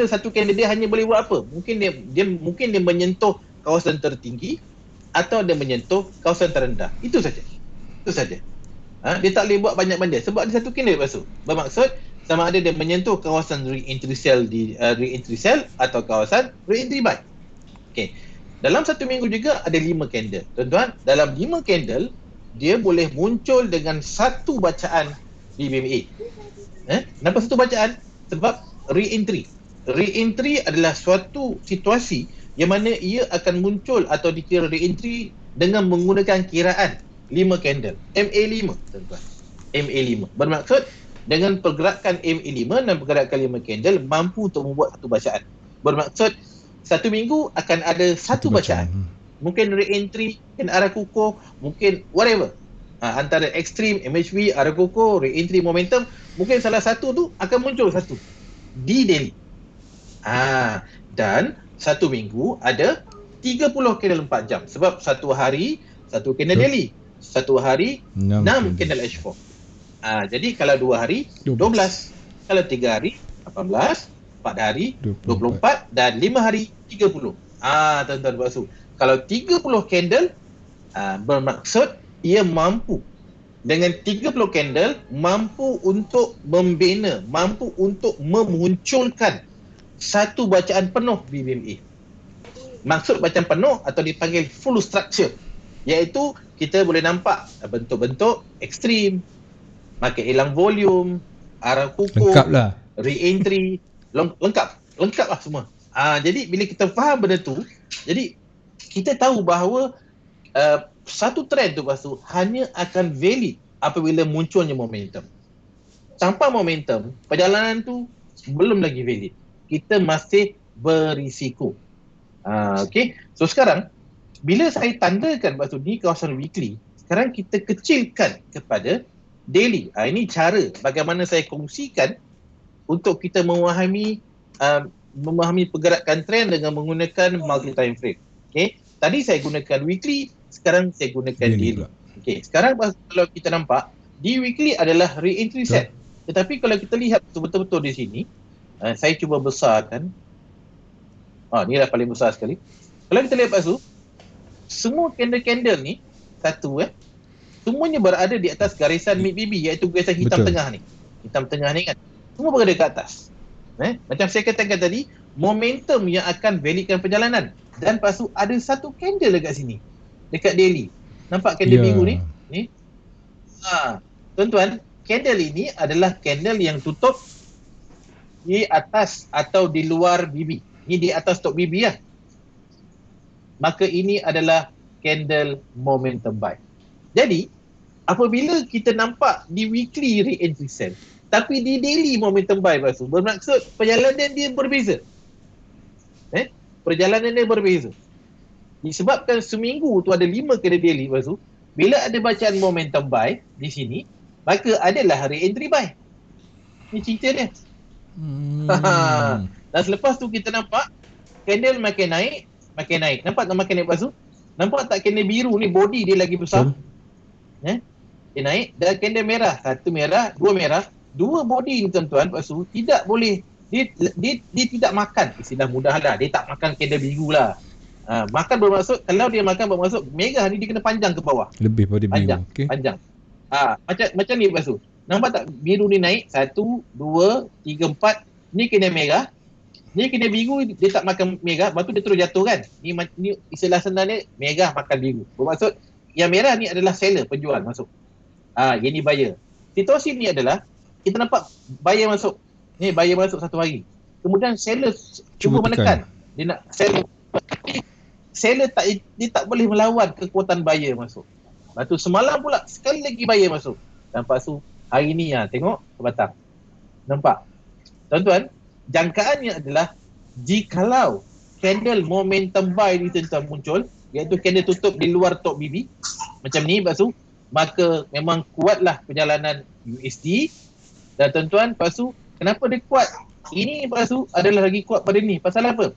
satu candle dia hanya boleh buat apa? Mungkin dia menyentuh kawasan tertinggi atau dia menyentuh kawasan terendah. Itu saja. Dia tak boleh buat banyak benda sebab ada satu candle lepas tu. Bermaksud sama ada dia menyentuh kawasan re-entry sell atau kawasan re-entry buy. Okey. Dalam satu minggu juga ada 5 candle. Tuan-tuan, dalam 5 candle dia boleh muncul dengan satu bacaan di BMA. Kenapa satu bacaan? Sebab re-entry. Re-entry adalah suatu situasi yang mana ia akan muncul atau dikira re-entry dengan menggunakan kiraan 5 candle. MA5 tuan-tuan. MA5. Bermaksud dengan pergerakan MA5 dan pergerakan 5 candle mampu untuk membuat satu bacaan. Bermaksud satu minggu akan ada satu bacaan. Mungkin re-entry, mungkin arah kukuh, mungkin whatever. Antara ekstrim, MHV, arah kukuh, re-entry, momentum, mungkin salah satu tu akan muncul satu di daily. Dan satu minggu ada 30 candle 4 jam. Sebab satu hari satu candle daily, satu hari 6 candle H4. Jadi kalau 2 hari 12, kalau 3 hari 18, 4 hari 24 dan 5 hari 30. Tuan-tuan bermaksud kalau 30 candle bermaksud ia mampu dengan 30 candle mampu untuk membina, mampu untuk memunculkan satu bacaan penuh BBMA. Maksud bacaan penuh atau dipanggil full structure, iaitu kita boleh nampak bentuk-bentuk ekstrim, market hilang volume, arah kukuh, re-entry, lengkap lah semua. Jadi bila kita faham benda tu, jadi kita tahu bahawa satu trend tu lepas tu hanya akan valid apabila munculnya momentum. Tanpa momentum, perjalanan tu belum lagi valid. Kita masih berisiko. Okay. So sekarang bila saya tandakan lepas tu di kawasan weekly, sekarang kita kecilkan kepada daily. Ini cara bagaimana saya kongsikan untuk kita memahami pergerakan trend dengan menggunakan multi time frame. Okay. Tadi saya gunakan weekly, sekarang saya gunakan daily. Okay. Sekarang kalau kita nampak di weekly adalah re-entry set. Tetapi kalau kita lihat betul-betul di sini, saya cuba besarkan. Ni dah paling besar sekali. Kalau kita lihat lepas tu, semua candle-candle ni semuanya berada di atas garisan mid BB, iaitu garisan hitam tengah ni. Hitam tengah ni kan, semua berada kat atas. Macam saya katakan tadi, momentum yang akan validkan perjalanan. Dan lepas tu ada satu candle dekat sini, dekat daily. Nampak candle minggu ni? Tuan-tuan, candle ini adalah candle yang tutup di atas atau di luar BB. Ini di atas top BB lah. Maka ini adalah candle momentum buy. Jadi, apabila kita nampak di weekly re-entry sell, tapi di daily momentum buy lepas tu, bermaksud perjalanan dia berbeza. Perjalanan dia berbeza. Disebabkan seminggu tu ada 5 candle daily lepas tu, bila ada bacaan momentum buy di sini, maka adalah re-entry buy. Ini cerita dia. Dan selepas tu kita nampak candle makin naik. Nampak tak makin naik lepas tu? Nampak tak candle biru ni body dia lagi besar? Dia naik. Dan candle merah, satu merah, dua merah, dua body ni tuan-tuan lepas tu tidak boleh, dia tidak makan, istilah mudah lah, dia tak makan candle biru lah. Makan bermaksud, kalau dia makan bermaksud merah ni dia kena panjang ke bawah. Lebih pada biru. Panjang. Macam ni lepas tu. Nampak tak biru ni naik? 1, 2, 3, 4. Ni kena merah. Ni kena biru, dia tak makan merah. Lepas tu dia terus jatuh kan. Ni istilah senang dia, merah makan biru. Bermaksud, yang merah ni adalah seller, penjual masuk. Yang ni buyer. Situasi ni adalah, kita nampak buyer masuk. Ni buyer masuk satu hari. Kemudian seller cuba menekan. Dia nak seller tak boleh melawan kekuatan buyer masuk. Lepas tu semalam pula sekali lagi buyer masuk. Dan lepas tu hari ni tengok terbatang. Nampak? Tuan-tuan, jangkaannya adalah jikalau candle momentum buy ni tuan-tuan muncul, iaitu candle tutup di luar top BB, macam ni lepas tu, maka memang kuatlah perjalanan USD. Dan tuan-tuan, lepas tu kenapa dia kuat? Ini lepas tu adalah lagi kuat pada ni. Pasal apa?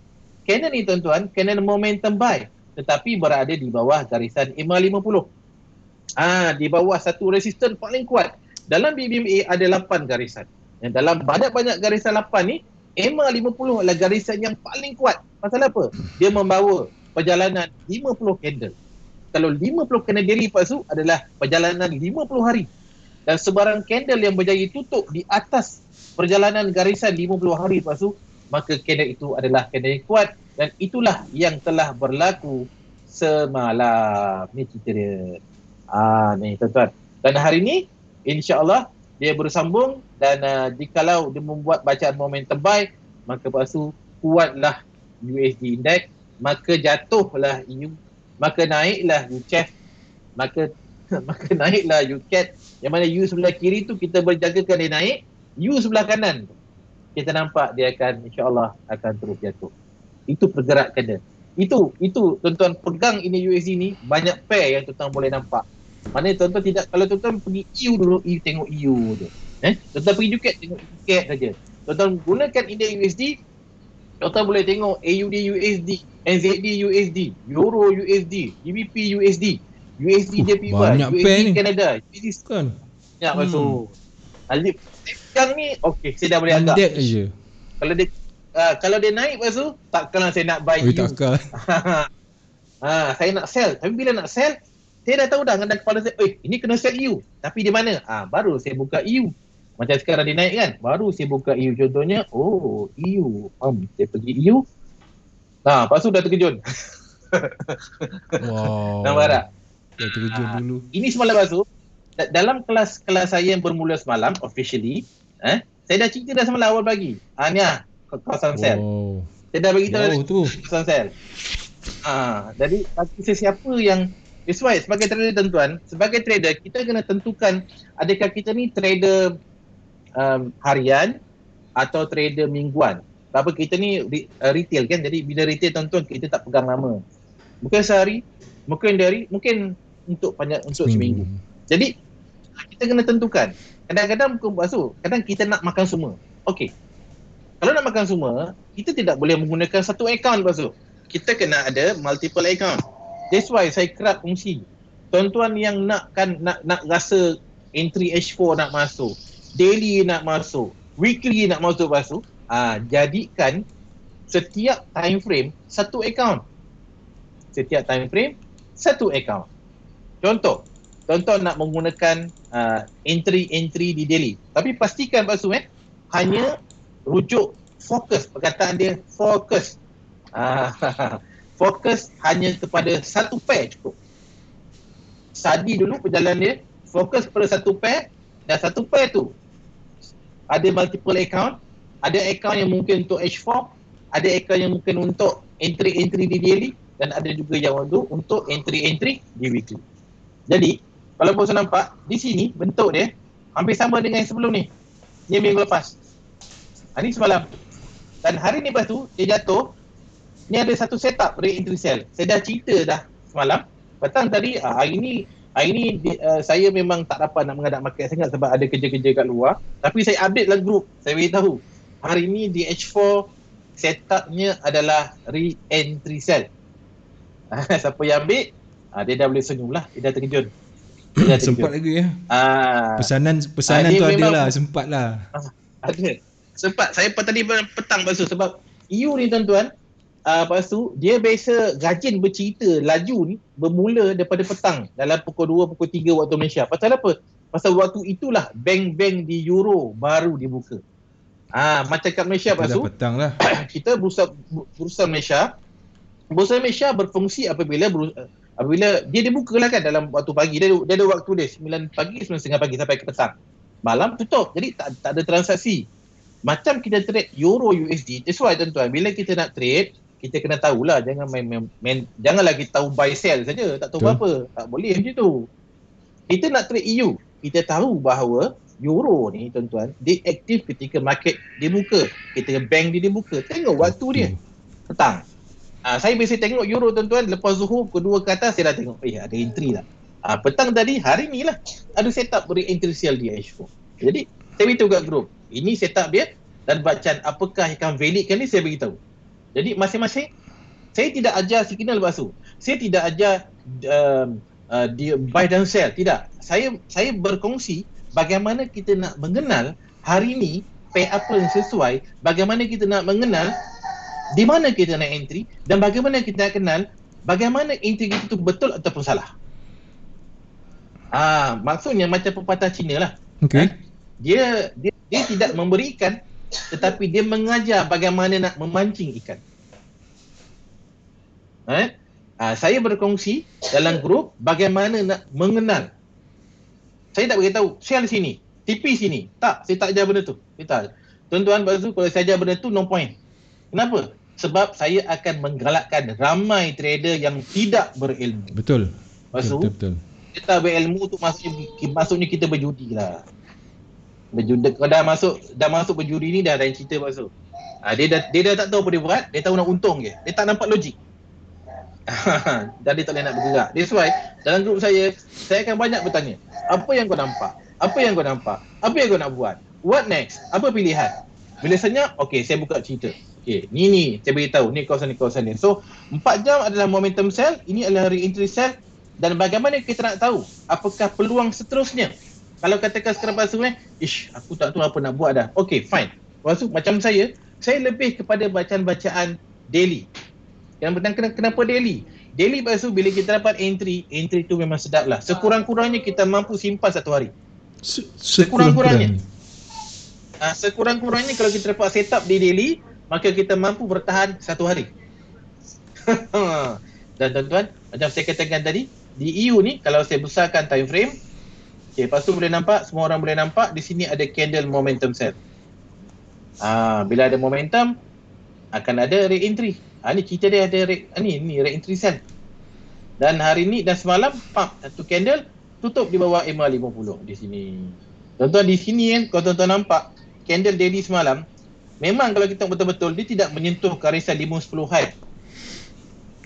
Candle ni tuan-tuan, candle momentum buy, tetapi berada di bawah garisan EMA 50. Di bawah satu resisten paling kuat. Dalam BBMA ada 8 garisan. Yang dalam banyak-banyak garisan 8 ni, EMA 50 adalah garisan yang paling kuat. Pasal apa? Dia membawa perjalanan 50 candle. Kalau 50 candle diri lepas tu adalah perjalanan 50 hari. Dan sebarang candle yang berjaya tutup di atas perjalanan garisan 50 hari lepas tu, maka candle itu adalah candle yang kuat. Dan itulah yang telah berlaku semalam. Ni cerita dia. Ni tuan-tuan. Dan hari ni, insya-Allah dia bersambung. Dan jikalau dia membuat bacaan momentum buy, maka lepas tu kuatlah USD index, maka jatuhlah EU, maka naiklah UCHF, maka naiklah UCAD. Yang mana U sebelah kiri tu kita berjagakan dia naik, U sebelah kanan tu kita nampak dia akan, insya-Allah akan terus jatuh. Itu pergerakan dia. Itu tuan-tuan pegang ini USD ni, banyak pair yang tuan-tuan boleh nampak. Maknanya tuan-tuan tidak, kalau tuan-tuan pergi EU dulu, EU tengok EU tu. Tuan-tuan pergi UCAD, tengok UCAD saja. Tuan-tuan gunakan indeks USD, tuan-tuan boleh tengok AUD USD, NZD USD, Euro USD, GBP USD, USD JPY, USD Canada, USD kan. Ya, betul. Alip yang ni okey, saya dah boleh agak. Indeks aja. Kalau dia naik lepas tu, takkanlah saya nak buy EU. Takkan. Saya nak sell. Tapi bila nak sell, saya dah tahu dah dengan kepala saya, ini kena sell EU. Tapi di mana? Baru saya buka EU. Macam sekarang dia naik kan, baru saya buka EU. Contohnya, EU. Saya pergi EU. Lepas tu dah terkejut. Wow. Nampak tak? Dah terkejut dulu. Ini semalam lepas tu, dalam kelas saya yang bermula semalam, officially, saya dah cerita dah semalam awal pagi. Ni kawasan sell. Saya dah beritahu kawasan sell. Jadi sesiapa yang, that's why sebagai trader tuan-tuan, sebagai trader kita kena tentukan adakah kita ni trader harian atau trader mingguan. Sebab kita ni retail kan, jadi bila retail tuan-tuan kita tak pegang lama. Mungkin sehari, mungkin dari, mungkin untuk seminggu. Jadi kita kena tentukan. Kadang-kadang bukan basuh, kadang kita nak makan semua. Okey. Kalau nak makan semua, kita tidak boleh menggunakan satu account basuh. Kita kena ada multiple account. That's why saya kerap kongsi. Tuan-tuan yang nak rasa entry H4 nak masuk, daily nak masuk, weekly nak masuk basuh, jadikan setiap time frame satu account. Setiap time frame satu account. Contoh, tuan-tuan nak menggunakan entry di daily, tapi pastikan basuh hanya rujuk fokus, perkataan dia fokus. Fokus hanya kepada satu pair cukup. Study dulu perjalanan dia, fokus pada satu pair, dan satu pair tu ada multiple account. Ada account yang mungkin untuk H4, ada account yang mungkin untuk entry di daily, dan ada juga yang untuk entry di weekly. Jadi, kalau bos nampak, di sini bentuk dia hampir sama dengan yang sebelum ni. Ni minggu lepas. Ini semalam. Dan hari ni lepas tu, dia jatuh. Ni ada satu setup re-entry sell. Saya dah cerita dah semalam. Petang tadi, hari ni saya memang tak dapat nak menghadap market sangat sebab ada kerja-kerja kat luar. Tapi saya update lah group. Saya beritahu. Hari ni di H4 setupnya adalah re-entry sell. Siapa yang ambil, dia dah boleh senyum lah. Dia dah terkejut. Sempat lagi ya. Pesanan tu ada lah, sempat lah. Ada. Sempat. Saya tadi petang basuh sebab EU ni tuan-tuan, lepas tu dia biasa rajin bercerita laju ni bermula daripada petang dalam pukul 2, pukul 3 waktu Malaysia. Pasal apa? Pasal waktu itulah bank-bank di Euro baru dibuka. Macam kat Malaysia lepas tu, petang lah. kita bursa Malaysia berfungsi apabila dia dibuka lah kan dalam waktu pagi. Dia ada waktu dia 9 pagi, 9.30 pagi sampai ke petang. Malam tutup. Jadi tak ada transaksi. Macam kita trade Euro USD. That's why tuan-tuan, bila kita nak trade, kita kena tahulah, jangan janganlah kita tahu buy sell saja, tak tahu apa. Tak boleh macam tu. Kita nak trade EU, kita tahu bahawa Euro ni tuan-tuan, dia aktif ketika market dia buka. Ketika bank dia buka. Tengok waktu dia. Petang. Saya biasa tengok Euro tuan-tuan, lepas Zuhur kedua ke atas saya dah tengok, ada entry lah. Petang tadi, hari ni lah ada setup re-entry sale di H4. Jadi saya beritahu kat grup, ini setup dia dan bacaan apakah yang akan validkan ni saya beritahu. Jadi masing-masing, saya tidak ajar signal Pak Su. Saya tidak ajar dia buy dan sell, tidak. Saya berkongsi bagaimana kita nak mengenal hari ni pair apa yang sesuai, bagaimana kita nak mengenal di mana kita nak entry dan bagaimana kita nak kenal bagaimana entry kita tu betul ataupun salah. Maksudnya macam pepatah Cina lah. Okey. Dia tidak memberi ikan, tetapi dia mengajar bagaimana nak memancing ikan. Saya berkongsi dalam grup bagaimana nak mengenal. Saya tak beritahu sell sini, TP sini. Tak, saya tak ajar benda tu. Tuan-tuan, Pak Su, kalau saya ajar benda tu no point. Kenapa? Sebab saya akan menggalakkan ramai trader yang tidak berilmu. Betul. Pak Su, Betul. kita berilmu tu maksudnya kita berjudi lah. Berjudi. Kalau dah masuk berjudi ni dah lain cerita Pak Su. Dia dah tak tahu apa dia buat, dia tahu nak untung je. Dia tak nampak logik. Dan dia tak boleh nak bergerak. That's why dalam grup saya akan banyak bertanya, apa yang kau nampak? Apa yang kau nampak? Apa yang kau nak buat? What next? Apa pilihan? Bila senyap, okey, saya buka cerita. Okey, ni saya beritahu, ni kawasan ni. So 4 jam adalah momentum sell, ini adalah re-entry sell. Dan bagaimana kita nak tahu apakah peluang seterusnya? Kalau katakan sekarang Pak Su, aku tak tahu apa nak buat dah. Okey, fine. Pak Su, macam saya lebih kepada bacaan-bacaan daily. Yang kenapa daily? Daily Pak Su, bila kita dapat entry tu memang sedap lah. Sekurang-kurangnya kita mampu simpan 1 hari. Sekurang-kurangnya. Sekurang-kurangnya kalau kita dapat setup di daily, maka kita mampu bertahan 1 hari. Dan tuan-tuan, macam saya katakan tadi, di EU ni kalau saya besarkan time frame, lepas tu boleh nampak, semua orang boleh nampak di sini ada candle momentum sell. Bila ada momentum, akan ada re-entry. Ni cerita dia ada ni re-entry sell. Dan hari ni dan semalam pump satu candle tutup di bawah MA50 di sini. Tuan-tuan, di sini kalau tuan-tuan nampak candle daily semalam, memang kalau kita betul-betul dia tidak menyentuh garisan 5-10 high.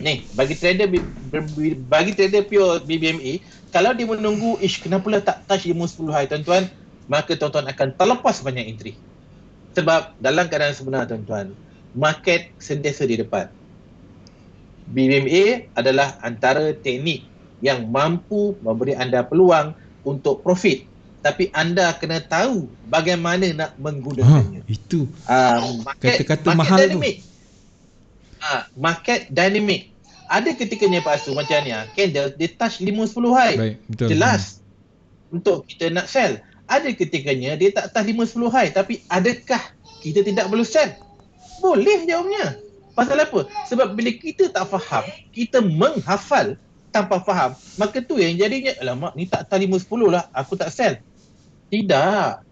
Ni bagi trader pure BBMA, kalau dia menunggu kenapalah tak touch 5-10 high tuan-tuan, maka tuan-tuan akan terlepas banyak entry. Sebab dalam keadaan sebenar tuan-tuan, market sentiasa di depan. BBMA adalah antara teknik yang mampu memberi anda peluang untuk profit, tapi anda kena tahu bagaimana nak menggunakannya. Itu kata-kata mahal dynamic tu. Market dynamic. Ada ketikanya Pak Su macam ni, candle dia touch 5-10 high. Baik, betul. Jelas untuk kita nak sell. Ada ketikanya dia tak touch 5-10 high, tapi adakah kita tidak perlu sell? Boleh jawabnya. Pasal apa? Sebab bila kita tak faham, kita menghafal tanpa faham, maka tu yang jadinya, alamak ni tak touch 5-10 lah, aku tak sell. Tidak.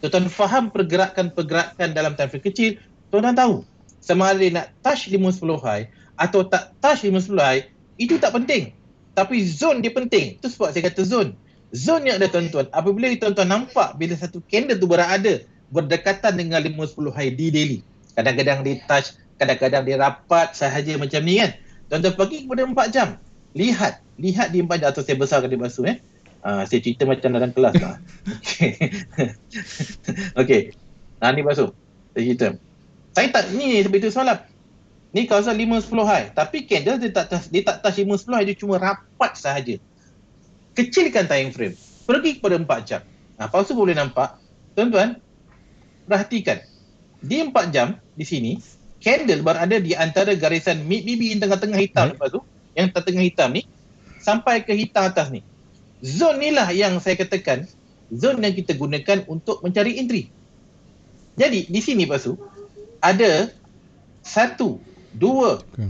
Tuan-tuan faham pergerakan dalam time frame kecil, tuan-tuan tahu sama ada nak touch 5-10 high atau tak touch 5-10 high, itu tak penting. Tapi zone dia penting. Itu sebab saya kata zone. Zone yang ada tuan-tuan, apabila tuan-tuan nampak bila satu candle tu berada berdekatan dengan 5-10 high di daily, kadang-kadang dia touch, kadang-kadang dia rapat sahaja macam ni kan. Tuan-tuan pergi kepada 4 jam. Lihat di 4 jam, atau saya besarkan dia basuh saya cerita macam dalam kelas lah. Okey. Ni basuh. Saya cerita. Saya tak ni seperti itu semalam. Ni kawasan 5-10 high, tapi candle dia tak touch 5-10 high, dia cuma rapat sahaja. Kecilkan time frame. Pergi kepada 4 jam. Lepas tu boleh nampak, tuan-tuan, perhatikan. Di 4 jam di sini, candle berada di antara garisan mid BB yang tengah-tengah hitam lepas tu, yang tengah hitam ni sampai ke hitam atas ni. Zone ni lah yang saya katakan, zone yang kita gunakan untuk mencari entry. Jadi di sini Pak Su, ada 1, 2,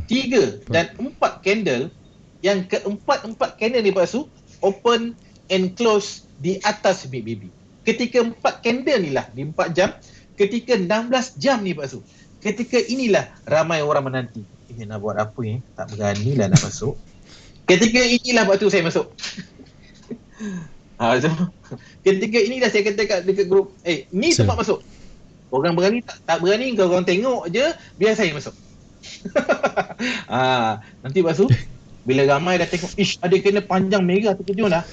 3 dan 4 candle. Yang keempat candle ni Pak Su open and close di atas mid BB. Ketika 4 candle ni lah di 4 jam, ketika 16 jam ni Pak Su, ketika inilah ramai orang menanti. Ini nak buat apa ni? Tak beranilah nak masuk. Ketika inilah waktu saya masuk. Ketika inilah saya kata dekat grup, ni tempat masuk. Orang berani tak berani, kalau orang tengok je, biar saya masuk. Nanti Pak Su, Bila ramai dah tengok, ish, ada kena panjang merah terkejut dah.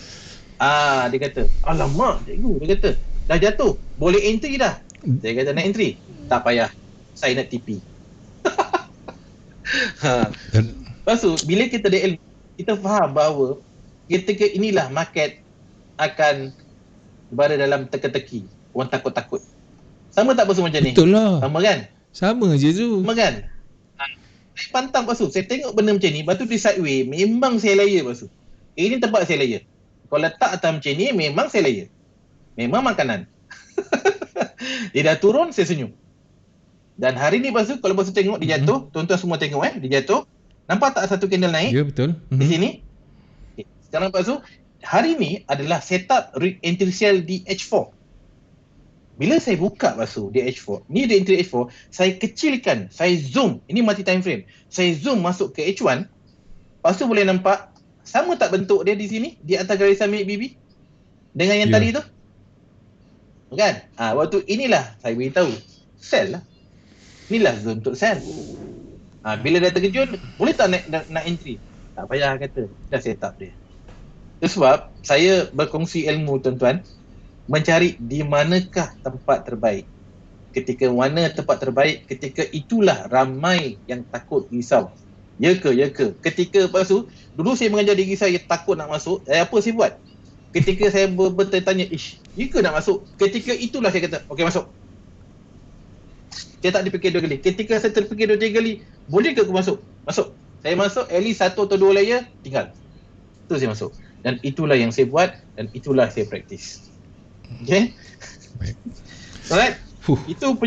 Dia kata, alamak cikgu, dia kata, dah jatuh, boleh entry dah. Saya kata, nak entry? Tak payah, saya nak TP. Lepas tu, bila kita ada ilmu, kita faham bahawa ketika inilah market akan berada dalam teka-teki. Orang takut-takut. Sama tak pasal macam ni? Betul lah. Sama kan? Sama je tu. Sama kan? Saya pantang pasal. Saya tengok benda macam ni. Lepas tu di sideway. Memang saya layer pasal. Ini tempat saya layer. Kalau letak atas macam ni, memang saya layer. Memang makanan. Dia dah turun, saya senyum. Dan hari ni pasal, kalau pasal tengok dia jatuh, tuan-tuan semua tengok dia jatuh. Nampak tak satu candle naik? Ya, betul. Di sini. Okay. Sekarang pasal, hari ni adalah setup entry sell di H4. Bila saya buka pasal di H4, ni di entry H4, saya kecilkan, saya zoom, ini multi time frame. Saya zoom masuk ke H1, pasal boleh nampak sama tak bentuk dia di sini di atas garisan BB dengan yang tadi tu? Kan? Waktu inilah saya beritahu, sell lah. Inilah zone untuk sell. Bila dah terkejut, boleh tak nak entry? Tak payah kata, dah setup dia. Itu sebab saya berkongsi ilmu tuan-tuan, mencari di manakah tempat terbaik. Ketika mana tempat terbaik, ketika itulah ramai yang takut risau. Ya ke? Ketika lepas tu, dulu saya mengajar diri saya takut nak masuk, apa saya buat? Ketika saya bertanya, ya ke nak masuk? Ketika itulah saya kata, okey masuk. Saya tak dipikir 2 kali. Ketika saya terfikir 2-3 kali, boleh ke aku masuk? Masuk. Saya masuk, at least 1 atau 2 layer, tinggal. Itu saya masuk. Dan itulah yang saya buat, dan itulah saya praktis. Okay? Baik. Alright. Itu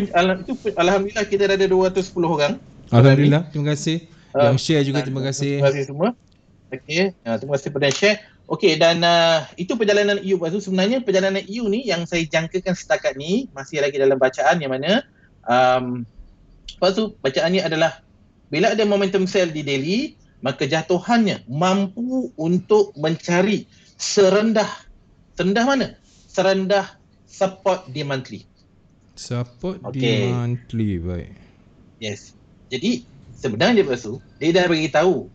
alhamdulillah kita ada 210 orang. Alhamdulillah, terima kasih. Yang share juga terima kasih. Terima kasih semua. Okey, terima kasih pada share. Okey, dan itu perjalanan EU. Lepas tu sebenarnya perjalanan EU ni yang saya jangkakan setakat ni masih lagi dalam bacaan yang mana lepas tu bacaannya adalah bila ada momentum sell di daily, maka jatuhannya mampu untuk mencari serendah mana? Serendah support di monthly. Support di monthly, baik. Yes. Jadi sebenarnya lepas tu dia dah bagi tahu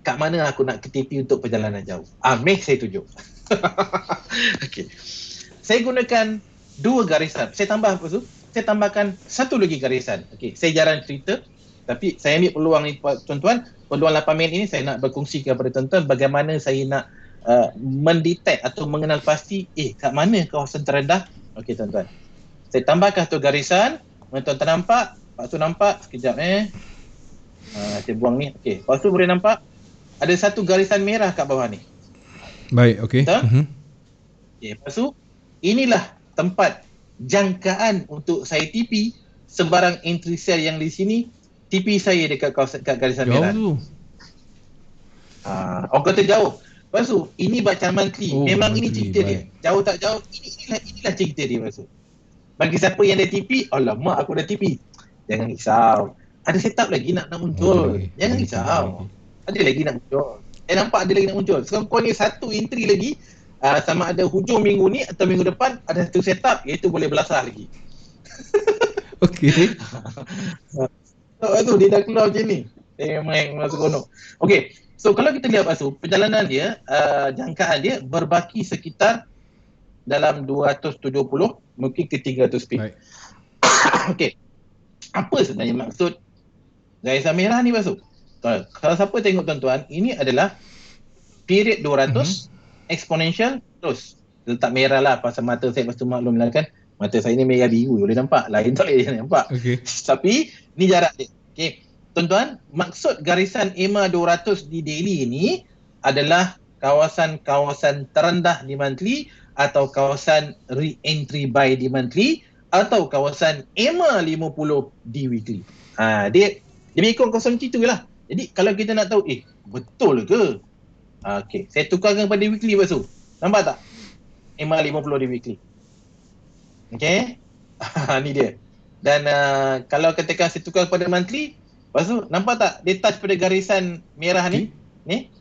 kat mana aku nak ke TP untuk perjalanan jauh. Make saya tunjuk. Okey. Saya gunakan 2 garisan. Saya tambah apa tu? Saya tambahkan 1 lagi garisan. Okey, saya jarang cerita tapi saya ambil peluang ni tuan-tuan, peluang 8 minit ini saya nak berkongsi kepada tuan-tuan bagaimana saya nak mendetect atau mengenal pasti kat mana kawasan terendah. Okey tuan-tuan. Saya tambahkan 1 garisan. Tuan-tuan nampak? Pak Su nampak? Sekejap saya buang ni. Okey, Pak Su boleh nampak? Ada 1 garisan merah kat bawah ni. Baik, okey. Okey, Pak Su, inilah tempat jangkaan untuk saya TP sebarang entry sell yang di sini. TP saya dekat kawasan kat garisan merah. Jauh tu. Orang kata jauh. Lepas tu, ini bacaan monthly. Memang monthly, ini cerita dia. Jauh tak jauh, inilah cerita dia. Lepas tu, bagi siapa yang dah TP, alamak aku dah TP. Jangan risau. Ada setup lagi nak muncul. Jangan risau. Ada lagi nak muncul. Nampak ada lagi nak muncul. Sekarang kau ni 1 entry lagi, sama ada hujung minggu ni atau minggu depan, ada 1 setup, iaitu boleh belasah lagi. Okey. Tu dia dah keluar macam ni. Memang seronok. Okey. So kalau kita lihat Pak Su, perjalanan dia, jangkaan dia berbaki sekitar dalam 270 mungkin ke 300 pip. Okey. Apa sebenarnya maksud garisan merah ni Pak Su? Kalau siapa tengok tuan-tuan, ini adalah period 200 exponential terus. Letak merah lah pasal mata saya lepas tu maklum lah kan. Mata saya ni merah biru, boleh nampak. Lain tak boleh nampak. Okay. Tapi ni jarak dia. Okey. Tuan-tuan, maksud garisan EMA 200 di daily ini adalah kawasan-kawasan terendah di monthly atau kawasan re-entry buy di monthly atau kawasan EMA 50 di weekly. Dia ikut kawasan macam itulah. Jadi kalau kita nak tahu, betul ke? Okey, saya tukarkan pada weekly Pak Su. Nampak tak? EMA 50 di weekly. Okey. Ni dia. Dan kalau katakan saya tukar pada monthly, Pak Su, nampak tak dia touch pada garisan merah ni? Ni.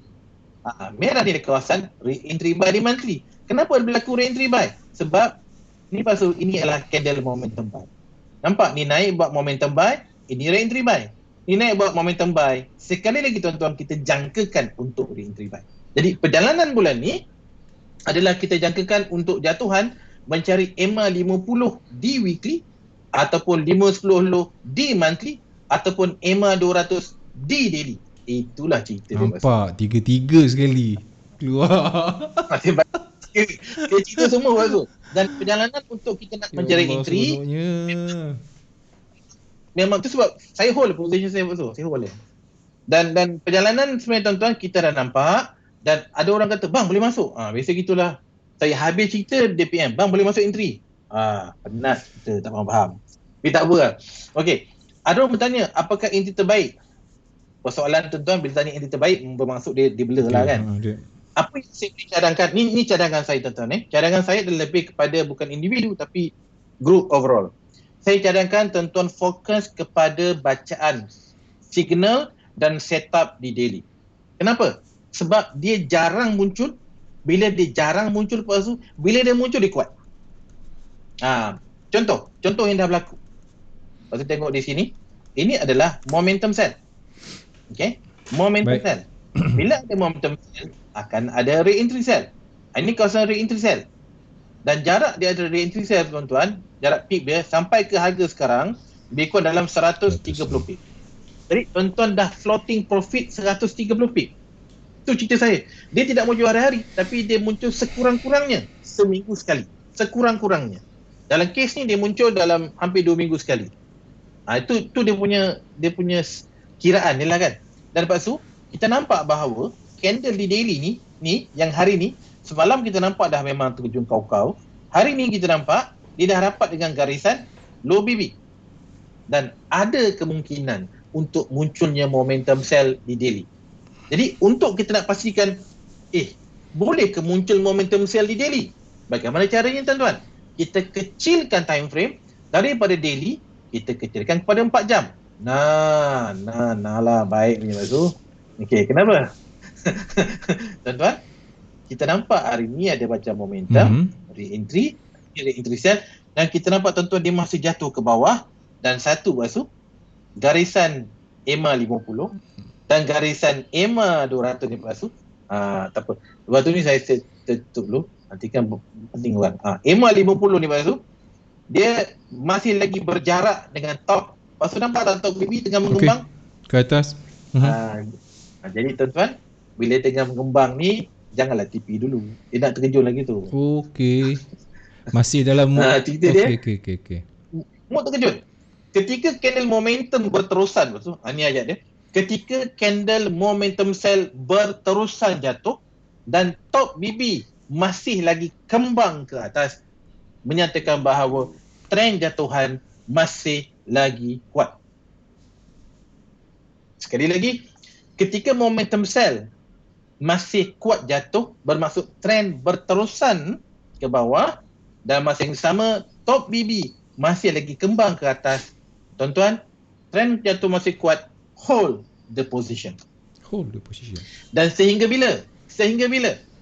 Merah ni dekat kawasan re-entry buy di monthly. Kenapa berlaku re-entry buy? Sebab ni Pak Su, ini adalah candle momentum buy. Nampak ni naik buat momentum buy, ini re-entry buy. Ni naik buat momentum buy. Sekali lagi tuan-tuan, kita jangkakan untuk re-entry buy. Jadi perjalanan bulan ni adalah kita jangkakan untuk jatuhan mencari EMA 50 di weekly ataupun 510 di monthly ataupun EMA 200 di daily. Itulah cerita dia. Nampak tiga-tiga sekali keluar. Dia cerita semua Pak. Dan perjalanan untuk kita nak mencari entry memang tu sebab saya hold position saya Pak. Saya hold dia. Dan perjalanan sebenarnya tuan-tuan kita dah nampak. Dan ada orang kata, bang boleh masuk. Biasa gitulah. Saya habis cerita DPM, bang boleh masuk entry. Penat kita tak faham. Tapi tak apa lah. Okey. Ada orang bertanya, apakah entry terbaik? Persoalan tuan-tuan, bila tanya entry terbaik, bermaksud dia blur lah kan. Apa yang saya boleh cadangkan? Ni cadangan saya tuan-tuan. Cadangan saya adalah lebih kepada bukan individu tapi group overall. Saya cadangkan tuan-tuan fokus kepada bacaan signal dan setup di daily. Kenapa? Sebab dia jarang muncul. Bila dia jarang muncul, bila dia muncul dia kuat. Contoh yang dah berlaku. Lepas tu tengok di sini. Ini adalah momentum sell. Okay? Momentum sell. Bila ada momentum sell, akan ada re-entry sell. Ini kawasan re-entry sell. Dan jarak dia ada re-entry sell tuan-tuan, jarak peak dia sampai ke harga sekarang lebih kurang dalam 130 peak. Jadi tuan-tuan dah floating profit 130 peak. Itu cerita saya. Dia tidak muncul hari-hari, tapi dia muncul sekurang-kurangnya seminggu sekali. Sekurang-kurangnya. Dalam kes ni dia muncul dalam hampir 2 minggu sekali. Itu dia punya kiraan ni lah kan. Dan lepas tu kita nampak bahawa candle di daily ni yang hari ni, semalam kita nampak dah memang terjun kau-kau. Hari ni kita nampak dia dah rapat dengan garisan low BB. Dan ada kemungkinan untuk munculnya momentum sell di daily. Jadi untuk kita nak pastikan boleh ke muncul momentum sell di daily? Bagaimana caranya tuan-tuan? Kita kecilkan time frame daripada daily, kita kecilkan kepada 4 jam. Nah lah baik punya Mazu. Okey, kenapa? Tuan-tuan, kita nampak hari ni ada macam momentum re-entry sell dan kita nampak tuan-tuan dia masih jatuh ke bawah dan satu Mazu garisan EMA 50 dan garisan EMA 200 ni Pak. Tak apa. Lepas tu ni saya tutup dulu. Nanti kan penting kan. EMA 50 ni Pak. Dia masih lagi berjarak dengan top. Lepas tu nampak tak top BB tengah mengembang? Ke atas. Jadi tuan-tuan, bila tengah mengembang ni, janganlah TP dulu. Dia nak terkejut lagi tu. Okey. Masih dalam cerita dia. Okey. Mau terkejut. Ketika candle momentum berterusan, ni ayat dia. Ketika candle momentum sell berterusan jatuh dan top BB masih lagi kembang ke atas, menyatakan bahawa trend jatuhan masih lagi kuat. Sekali lagi, ketika momentum sell masih kuat jatuh, bermaksud trend berterusan ke bawah dan masa yang sama top BB masih lagi kembang ke atas, tuan-tuan, trend jatuh masih kuat, hold the position. Dan sehingga bila?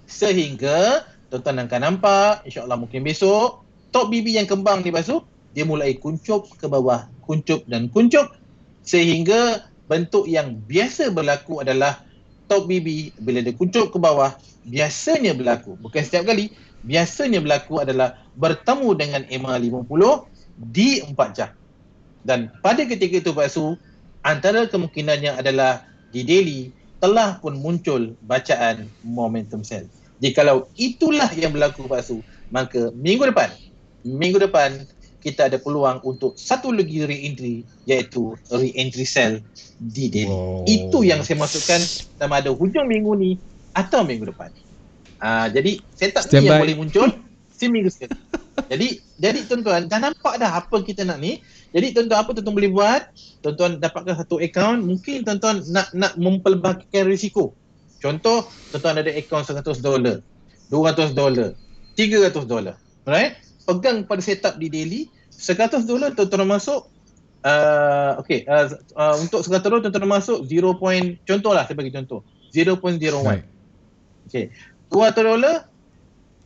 Sehingga tuan-tuan akan nampak, insyaAllah mungkin besok, top BB yang kembang ni Basu, dia mulai kuncup ke bawah, kuncup, sehingga bentuk yang biasa berlaku adalah top BB bila dia kuncup ke bawah, biasanya berlaku, bukan setiap kali, biasanya berlaku adalah bertemu dengan EMA 50 di 4 jam. Dan pada ketika itu Pak Su, antara kemungkinannya adalah di daily telah pun muncul bacaan momentum sell. Jikalau itulah yang berlaku Pak Su, maka minggu depan kita ada peluang untuk satu lagi re-entry, iaitu re-entry sell di daily. Itu yang saya masukkan sama ada hujung minggu ni atau minggu depan. Jadi setup ni yang boleh muncul seminggu sekali. Jadi tuan-tuan dah nampak dah apa kita nak ni. Jadi tuan-tuan apa tuan-tuan boleh buat? Tuan-tuan dapatkan satu akaun, mungkin tuan-tuan nak mempelbagikan risiko. Contoh, tuan-tuan ada akaun $100, $200, $300. Alright? Pegang pada setup di daily, $100 tuan-tuan masuk untuk $100 tuan-tuan masuk 0. Contohlah saya bagi contoh 0.01. Okey. $200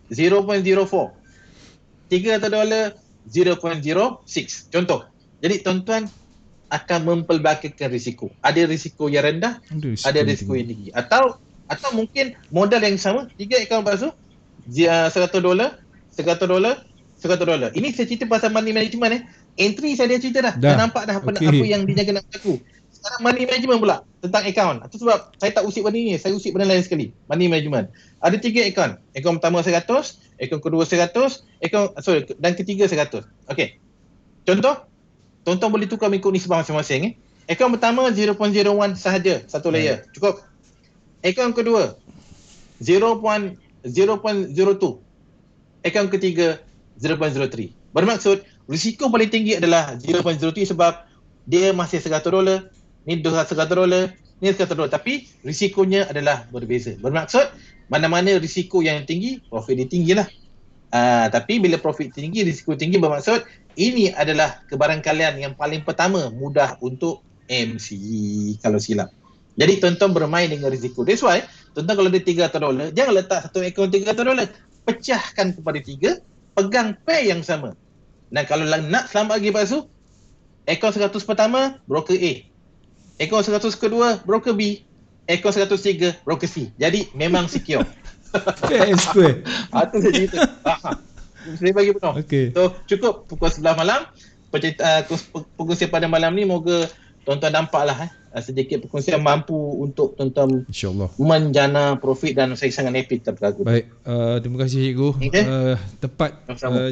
0.04. $300 0.06. Contoh. Jadi tuan-tuan akan mempelbagaikan risiko. Ada risiko yang rendah, ada risiko yang tinggi. Atau mungkin modal yang sama, 3 akaun palsu, $100, $100. Ini saya cerita pasal money management. Entry saya dah cerita dah. Dah nampak dah apa yang dijaga nak berlaku. Sekarang money management pula tentang akaun. Itu sebab saya tak usik benda ni, saya usik benda lain sekali. Money management. Ada 3 akaun. Akaun pertama 100, akaun kedua 100, dan ketiga 100. Okey. Contoh, tuan-tuan boleh tukar mengikut nisbah masing-masing. Akaun pertama 0.01 sahaja, satu layer. Cukup. Akaun kedua 0.02. Akaun ketiga 0.03. Bermaksud risiko paling tinggi adalah 0.03 sebab dia masih $100, ni $100, ni $100, tapi risikonya adalah berbeza. Bermaksud mana-mana risiko yang tinggi, profit dia tinggi lah. Tapi bila profit tinggi, risiko tinggi, bermaksud ini adalah kebarangkalian yang paling pertama mudah untuk MC kalau silap. Jadi tuan-tuan bermain dengan risiko. That's why tuan-tuan kalau ada $300, jangan letak satu akaun $300. Pecahkan kepada 3, pegang pair yang sama. Dan kalau nak selamat lagi palsu, akaun 100 pertama, broker A. Akaun 100 kedua, broker B. Akaun 103, broker C. Jadi memang secure. Fair and square. Itu saya cerita. Saya bagi penuh. Okay. So cukup pukul 11 malam. Perkongsian pada malam ni, moga tuan-tuan nampaklah sedikit perkongsian mampu untuk tuan-tuan InsyaAllah menjana profit, dan saya sangat happy terberlaku. Baik, terima kasih cikgu. Tepat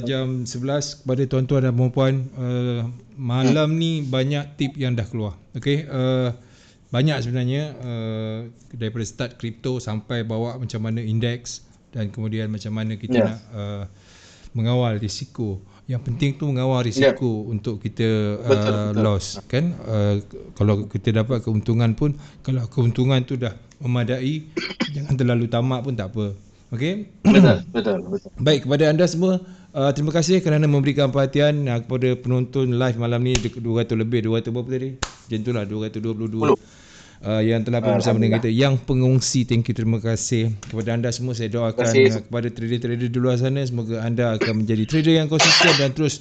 jam 11 kepada tuan-tuan dan puan-puan, malam ni banyak tip yang dah keluar. Okey, banyak sebenarnya, daripada start kripto sampai bawa macam mana indeks, dan kemudian macam mana kita nak mengawal risiko. Yang penting tu mengawal risiko untuk kita loss kan. Kalau kita dapat keuntungan pun, kalau keuntungan tu dah memadai, jangan terlalu tamak pun tak apa. Okey. Betul. Baik, kepada anda semua, terima kasih kerana memberikan perhatian. Kepada penonton live malam ni 200 lebih, 200 berapa tadi? Macam itulah 222. Yang telah bersama dengan kita, yang pengongsi, thank you, terima kasih kepada anda semua. Saya doakan kepada trader-trader di luar sana, semoga anda akan menjadi trader yang konsisten dan terus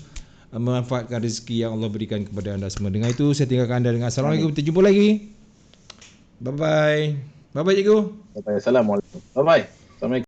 memanfaatkan rezeki yang Allah berikan kepada anda semua. Dengan itu saya tinggalkan anda dengan Assalamualaikum. Kita jumpa lagi. Bye bye. Bye bye cikgu. Assalamualaikum. Bye bye. Assalamualaikum.